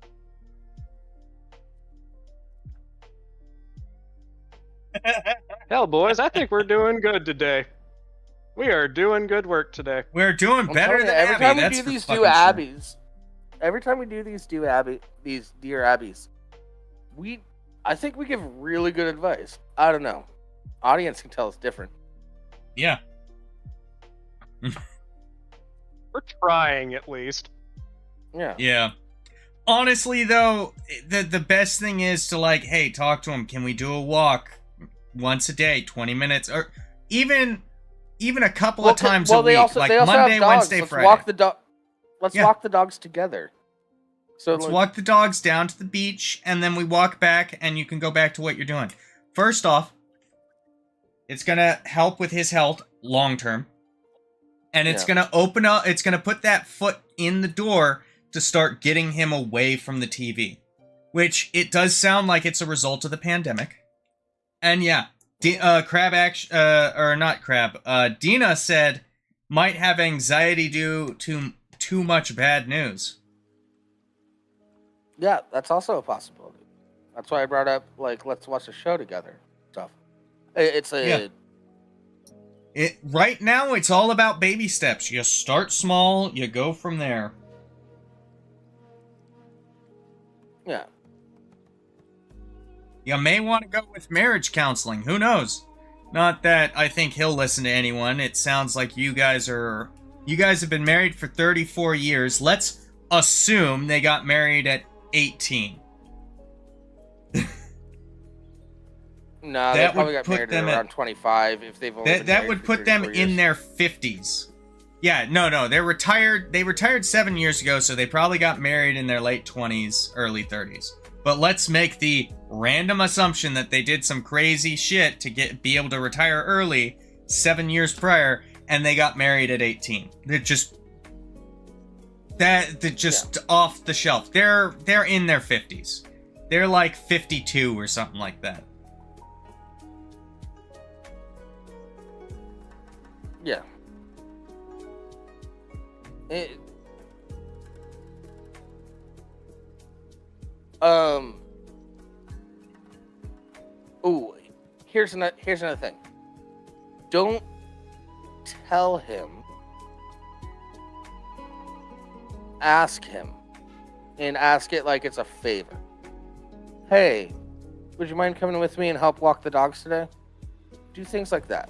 Hell, boys, I think we're doing good today. We are doing good work today. We're doing I'm better telling than you, every Abby. time we That's do for these fucking two sure. Abbeys, every time we do these these dear Abbeys, I think we give really good advice. I don't know. Audience can tell us different. Yeah. We're trying, at least. Yeah. Yeah. Honestly, though, the best thing is to, like, hey, talk to him. Can we do a walk once a day, 20 minutes, or even a couple of times a week, like they also Monday, have dogs. Wednesday, Let's Friday. walk the dog. Let's Yeah. walk the dogs together. So Let's like, walk the dogs down to the beach, and then we walk back, and you can go back to what you're doing. First off, it's gonna help with his health long term, and it's Yeah. gonna open up. It's gonna put that foot in the door to start getting him away from the TV, which it does sound like it's a result of the pandemic. And yeah, Or not Crab. Dina said might have anxiety due to too much bad news. Yeah, that's also a possibility. That's why I brought up, like, let's watch a show together. Stuff. It's a... Yeah. Right now, it's all about baby steps. You start small, you go from there. Yeah. You may want to go with marriage counseling. Who knows? Not that I think he'll listen to anyone. It sounds like you guys have been married for 34 years. Let's assume they got married at 18. No, they probably got married at around 25 if they've only that would put them in their 50s. Yeah, no, they're retired. They retired 7 years ago, so they probably got married in their late 20s, early 30s. But let's make the random assumption that they did some crazy shit to be able to retire early 7 years prior, and they got married at 18. They're just off the shelf. They're in their 50s. They're like 52 or something like that. Yeah. Ooh, here's another thing. Don't tell him. Ask him. And ask it like it's a favor. Hey, would you mind coming with me and help walk the dogs today? Do things like that.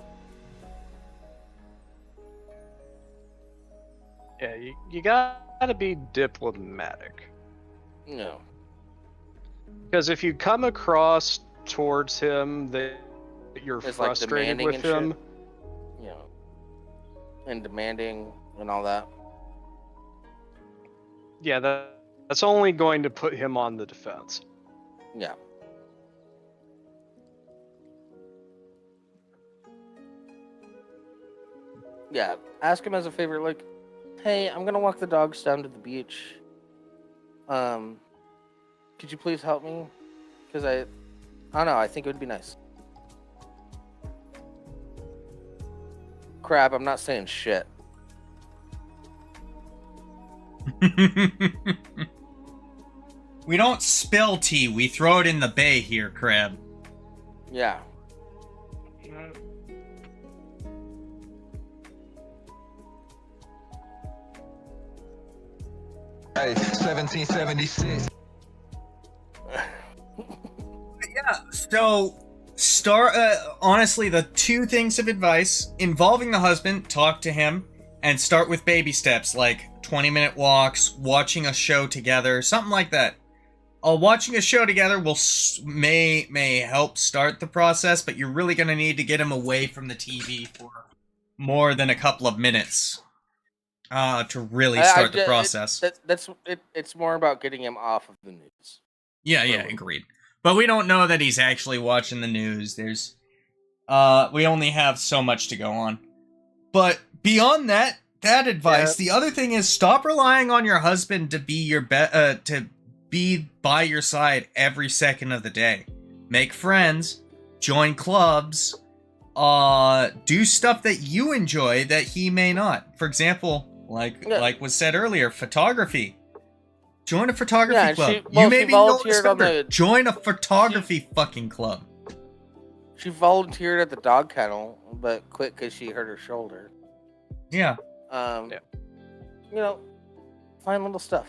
Yeah, you gotta be diplomatic. No. Because if you come across towards him that you're It's frustrated like with him, you know, and demanding and all that. yeah, that's only going to put him on the defense. Yeah. Yeah, ask him as a favor, like, hey, I'm gonna walk the dogs down to the beach. Could you please help me? Because I don't know, I think it would be nice. Crap, I'm not saying shit. We don't spill tea, we throw it in the bay here, Crab. Yeah. Hey, 1776. Yeah, so honestly, the two things of advice involving the husband, talk to him and start with baby steps like 20-minute walks, watching a show together, something like that. Watching a show together may help start the process, but you're really going to need to get him away from the TV for more than a couple of minutes to really start the process. It's more about getting him off of the news. Yeah, agreed. But we don't know that he's actually watching the news. There's, we only have so much to go on. But beyond that advice, the other thing is stop relying on your husband to be your to be by your side every second of the day. Make friends, join clubs, do stuff that you enjoy that he may not. For example, like was said earlier, photography. Join a photography club. You may be no spender. Join a photography fucking club. She volunteered at the dog kennel, but quit because she hurt her shoulder. Yeah. You know, find little stuff.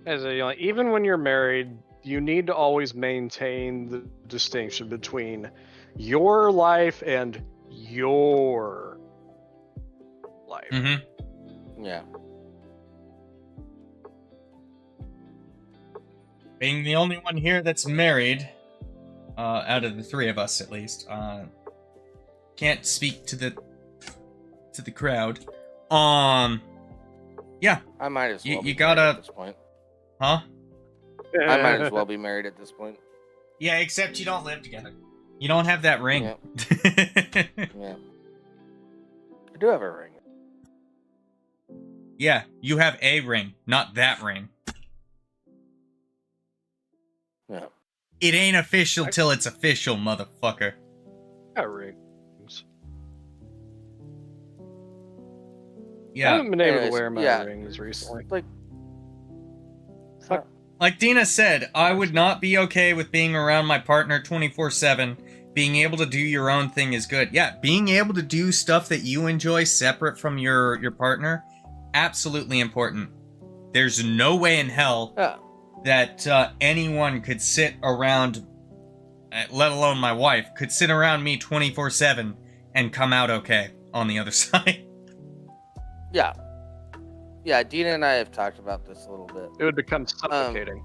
Even when you're married, you need to always maintain the distinction between your life and your life. Mm-hmm. Yeah. Being the only one here that's married, out of the three of us at least, can't speak to the crowd. Yeah. I might as well. You gotta. At this point. Huh? I might as well be married at this point. Yeah, except you don't live together. You don't have that ring. Yeah. Yeah. I do have a ring. Yeah, you have a ring, not that ring. Yeah. It ain't official till it's official, motherfucker. Got rings. I Yeah. haven't been able to Anyways, wear my yeah. rings recently. Like, Fuck. Like Dina said, I would not be okay with being around my partner 24/7. Being able to do your own thing is good. Yeah, being able to do stuff that you enjoy separate from your partner, absolutely important. There's no way in hell yeah. that anyone could sit around, let alone my wife, could sit around me 24/7 and come out okay on the other side. Yeah. Yeah, Dina and I have talked about this a little bit. It would become suffocating.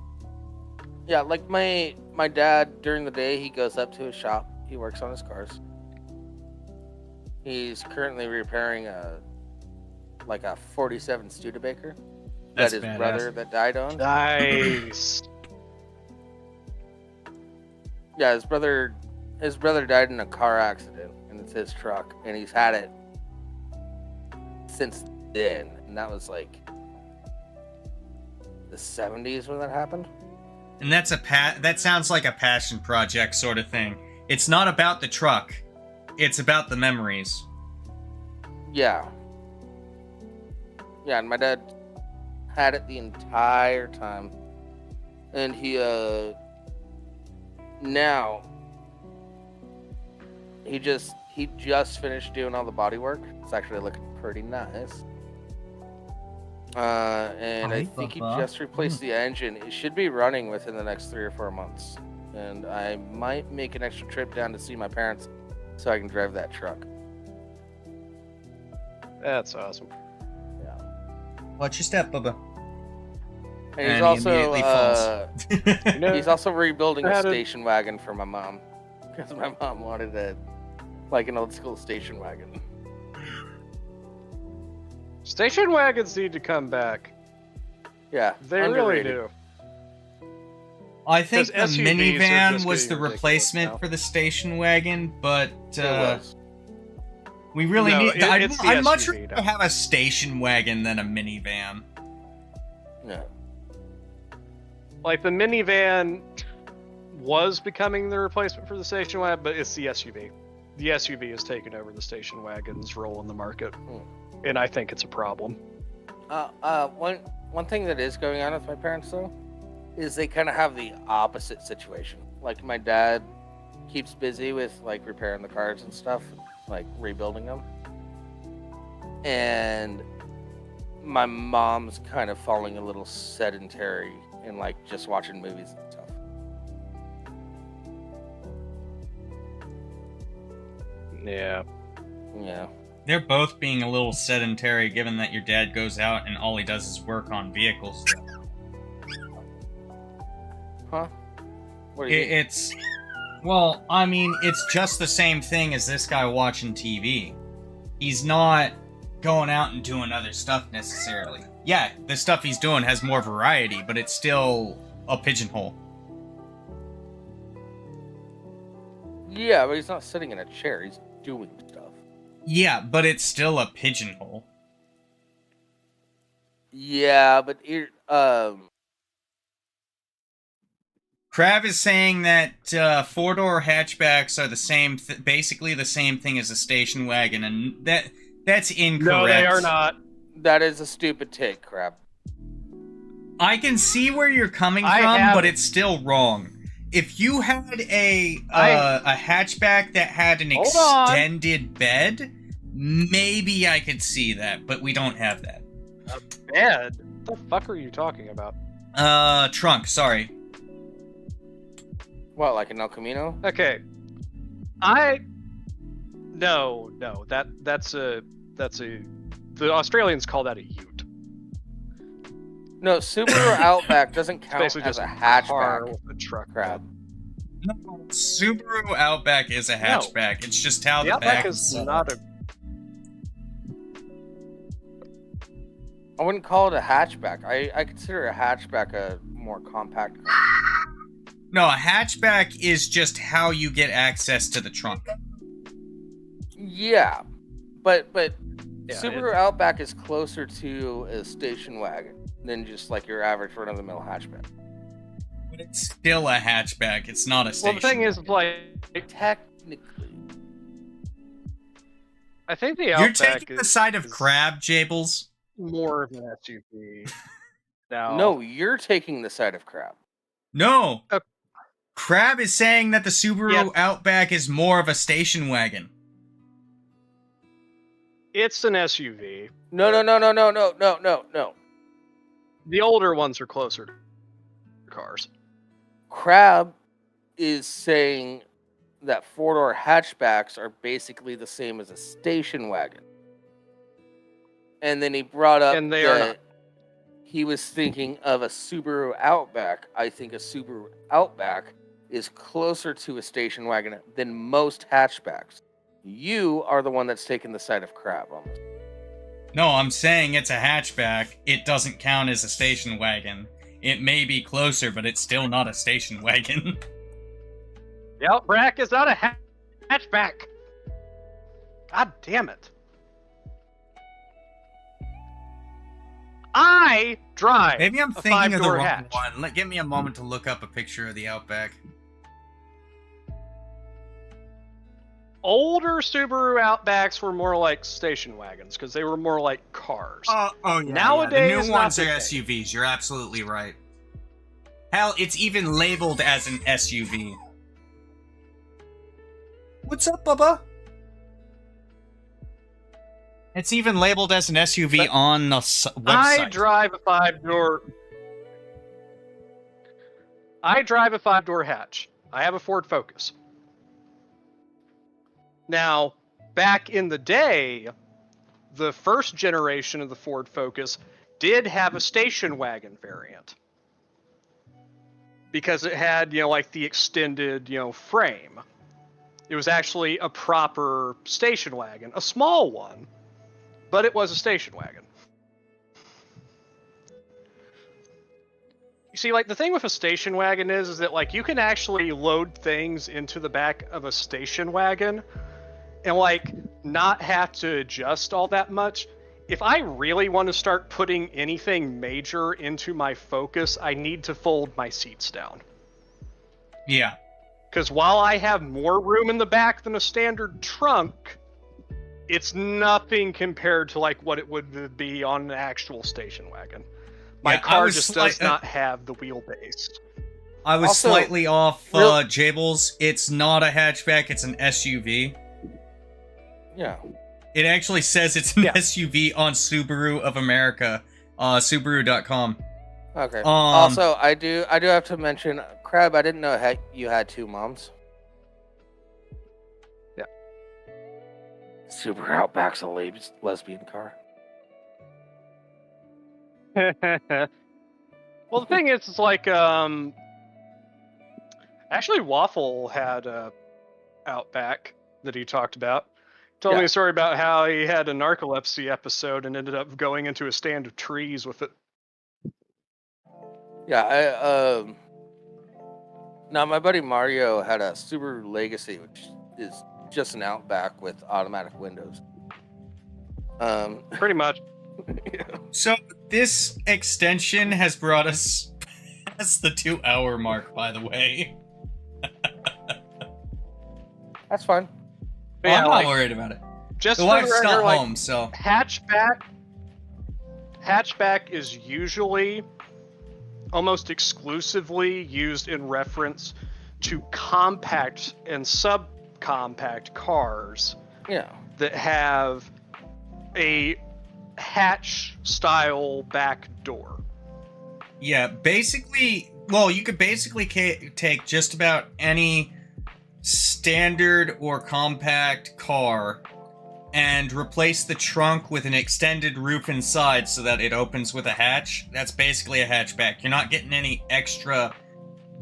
Yeah, like my dad, during the day, he goes up to his shop. He works on his cars. He's currently repairing a 47 Studebaker That's that his badass. brother that died owned. Nice. Yeah, his brother died in a car accident, and it's his truck, and he's had it since then, and that was like the 70s when that happened. And that's that sounds like a passion project sort of thing. It's not about the truck. It's about the memories. Yeah. Yeah, and my dad had it the entire time. And he now he just finished doing all the body work. It's actually looking pretty nice. And I think he just replaced the engine. It should be running within the next 3 or 4 months. And I might make an extra trip down to see my parents so I can drive that truck. That's awesome. Yeah. Watch your step, Bubba. And he's he also immediately falls. You know, he's also rebuilding I a had a- station wagon for my mom because my mom wanted an old school station wagon. Station wagons need to come back. Yeah, They really do. I think the 'Cause SUVs are minivan just was the getting ridiculous replacement now. for the station wagon, but It was. we really No, need. it's the I'd much SUV rather now. have a station wagon than a minivan. Yeah. Like the minivan was becoming the replacement for the station wagon, but it's the SUV. The SUV has taken over the station wagon's role in the market, and I think it's a problem. One thing that is going on with my parents though is they kind of have the opposite situation. Like my dad keeps busy with like repairing the cars and stuff, like rebuilding them, and my mom's kind of falling a little sedentary and like just watching movies and stuff. Yeah. Yeah. They're both being a little sedentary, given that your dad goes out and all he does is work on vehicles. Huh? What do you mean? It's, well, I mean, it's just the same thing as this guy watching TV. He's not going out and doing other stuff necessarily. Yeah, the stuff he's doing has more variety, but it's still a pigeonhole. Yeah, but he's not sitting in a chair. He's doing stuff. Yeah, but it's still a pigeonhole. Yeah, but Crab is saying that four-door hatchbacks are the same, basically the same thing as a station wagon, and that's incorrect. No, they are not. that is a stupid take, Crab. I can see where you're coming from, but it's still wrong. If you had a hatchback that had an extended bed, maybe I could see that, but we don't have that. A bed? What the fuck are you talking about? Trunk, sorry. What, like an El Camino? Okay. No, that's a the Australians call that a ute. No, Subaru Outback doesn't count Basically as just a car hatchback. with a truck. Crab. No, Subaru Outback is a hatchback. It's just how The the Outback back is set not up. a. I wouldn't call it a hatchback. I consider a hatchback a more compact car. No, a hatchback is just how you get access to the trunk. Yeah, but Yeah, Subaru Outback is closer to a station wagon than just like your average run-of-the-mill hatchback. But it's still a hatchback. It's not a Well, station. the thing is, like, Technically. I think the You're Outback taking the side of is Crab, Jables. more of an SUV. Now, No, you're taking the side of Crab. No. Uh, Crab is saying that the Subaru Yeah. Outback is more of a station wagon. it's an SUV. No. The older ones are closer to cars. Crab is saying that four-door hatchbacks are basically the same as a station wagon. And then he brought up And they are not. he was thinking of a Subaru Outback. I think a Subaru Outback is closer to a station wagon than most hatchbacks. You are the one that's taking the side of Crab on this. No, I'm saying it's a hatchback. It doesn't count as a station wagon. It may be closer, but it's still not a station wagon. The Outback is not a hatchback. God damn it. I drive Maybe I'm a thinking of the five-door wrong hatch. one. Give me a moment to look up a picture of the Outback. Older Subaru Outbacks were more like station wagons because they were more like cars. Oh yeah. Nowadays, the new not ones the are case. SUVs. You're absolutely right. Hell, it's even labeled as an SUV. What's up, Bubba? It's even labeled as an SUV But on the website. I drive a five-door hatch. I have a Ford Focus. Now, back in the day, the first generation of the Ford Focus did have a station wagon variant. Because it had, like the extended, frame. It was actually a proper station wagon. A small one, but it was a station wagon. You see, like, the thing with a station wagon is that, like, you can actually load things into the back of a station wagon and, like, not have to adjust all that much. If I really want to start putting anything major into my Focus, I need to fold my seats down. Yeah. Because while I have more room in the back than a standard trunk, it's nothing compared to, like, what it would be on an actual station wagon. My Yeah, car just does not have the wheelbase. I was Also, slightly off, Jables. It's not a hatchback, it's an SUV. Yeah. It actually says it's an Yeah. SUV on Subaru of America, Subaru.com. Okay. Also, I do have to mention, Crab, I didn't know you had two moms. Yeah. Subaru Outback's a lesbian car. Well, the thing is, it's like, actually, Waffle had a Outback that he talked about. Told me a story about how he had a narcolepsy episode and ended up going into a stand of trees with it. Yeah, now my buddy Mario had a Subaru Legacy, which is just an Outback with automatic windows. Pretty much. Yeah. So, this extension has brought us past the 2-hour mark, by the way. That's fine. But yeah, I'm like, not worried about it. just The for wife's record, not like, home, so... Hatchback is usually almost exclusively used in reference to compact and subcompact cars that have a hatch style back door. Yeah, basically, well, you could basically take just about any standard or compact car and replace the trunk with an extended roof inside so that it opens with a hatch. That's basically a hatchback. You're not getting any extra...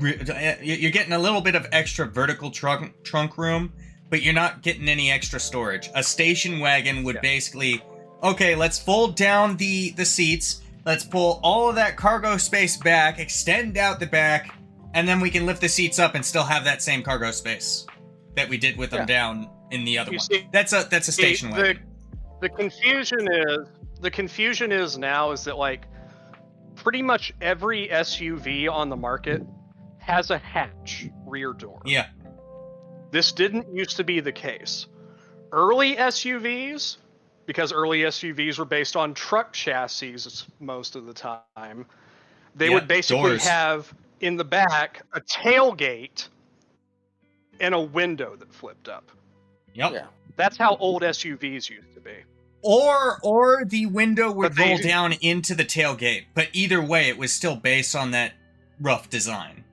You're getting a little bit of extra vertical trunk room, but you're not getting any extra storage. A station wagon would basically... Okay, let's fold down the seats. Let's pull all of that cargo space back, extend out the back, and then we can lift the seats up and still have that same cargo space that we did with them down in the other one. See, that's a station wagon. The confusion is now is that, like, pretty much every SUV on the market has a hatch rear door. Yeah. This didn't used to be the case. early SUVs, because early SUVs were based on truck chassis most of the time, they would basically doors. have in the back a tailgate and a window that flipped up. Yep. Yeah. That's how old SUVs used to be. Or the window would But they- roll down into the tailgate. But either way, it was still based on that rough design.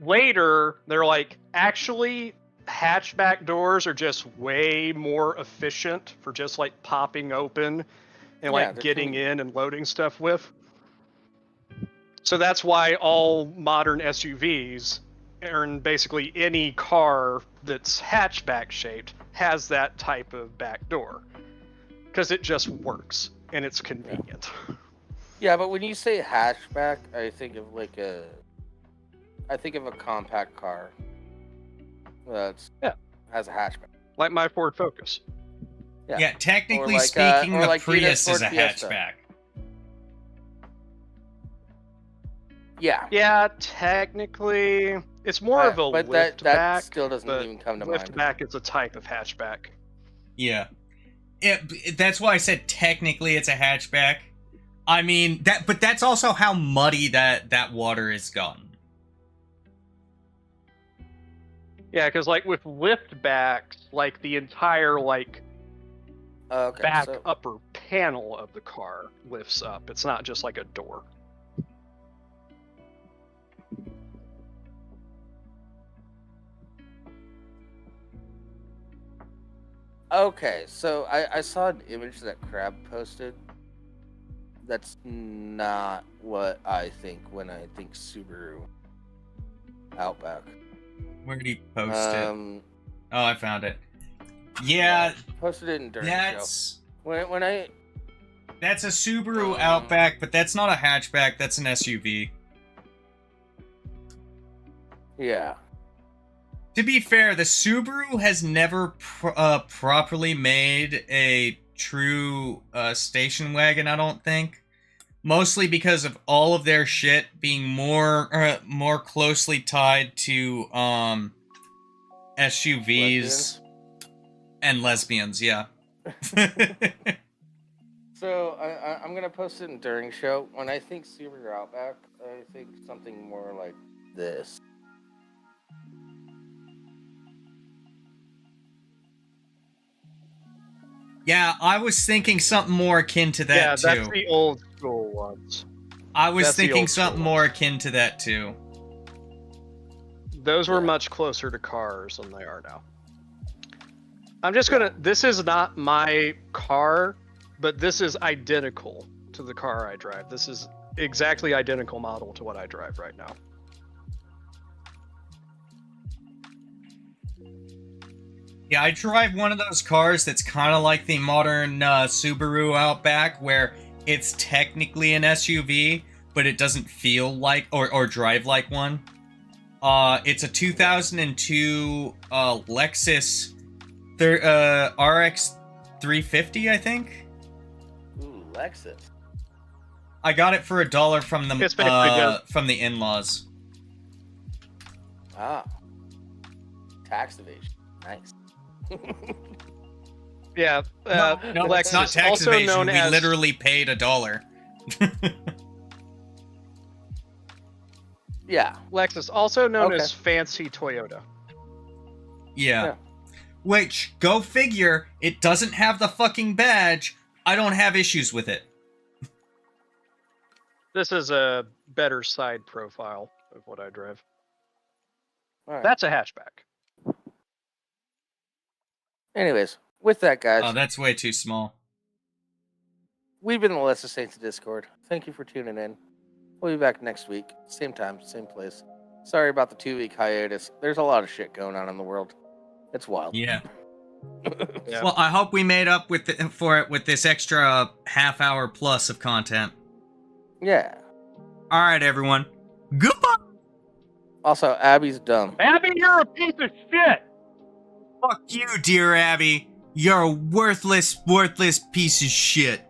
Later, they're like, actually, hatchback doors are just way more efficient for just like popping open and Yeah, like they're getting clean. in and loading stuff with. So that's why all modern SUVs, and basically any car that's hatchback shaped, has that type of back door. Because it just works and it's convenient. Yeah, but when you say hatchback, I think of a compact car that's has a hatchback. Like my Ford Focus. Yeah, technically Or like, speaking, or the like Prius Ford is a Fiesta. hatchback. Yeah. Yeah, technically, it's more of a but that liftback. still doesn't but even come to mind. Liftback is a type of hatchback. Yeah. That's why I said technically it's a hatchback. I mean, but that's also how muddy that water is gotten. Yeah, because like with liftbacks, like the entire like Okay, back so, upper panel of the car lifts up. It's not just like a door. okay, so I saw an image that Crab posted. That's not what I think when I think Subaru Outback. Where did he post it? Um, Oh, I found it. Yeah, posted it in during the show. that's That's a Subaru Outback, but that's not a hatchback. That's an SUV. Yeah. To be fair, the Subaru has never properly made a true station wagon, I don't think. Mostly because of all of their shit being more closely tied to SUVs and lesbians, yeah. So I'm gonna post it in during show. When I think Subaru Outback, I think something more like this. Yeah, I was thinking something more akin to that yeah, too. that's the old school ones. I was that's the thinking old school something more akin to that too. Those were much closer to cars than they are now. I'm just gonna. This is not my car, but this is identical to the car I drive. This is exactly identical model to what I drive right now. Yeah, I drive one of those cars that's kind of like the modern Subaru Outback, where it's technically an SUV, but it doesn't feel like or drive like one. It's a 2002 Lexus RX 350, I think. Ooh, Lexus. I got it for $1 from the in-laws. Ah. Tax evasion. Nice. Yeah, No, Lexus, it's not tax also evasion. known We as literally paid $1. Yeah. Lexus, also known Okay. as fancy Toyota. Yeah. Which, go figure, it doesn't have the fucking badge. I don't have issues with it. This is a better side profile of what I drive. All right. That's a hatchback. Anyways, with that, guys, Oh, that's way too small. we've been the Lesser Saints of Discord. Thank you for tuning in. We'll be back next week, same time, same place. Sorry about the 2-week hiatus. There's a lot of shit going on in the world. It's wild. Yeah. Yeah. Well, I hope we made up for it with this extra half hour plus of content. Yeah. All right, everyone. Goodbye. Also, Abby's dumb. Abby, you're a piece of shit! Fuck you, dear Abby. You're a worthless piece of shit.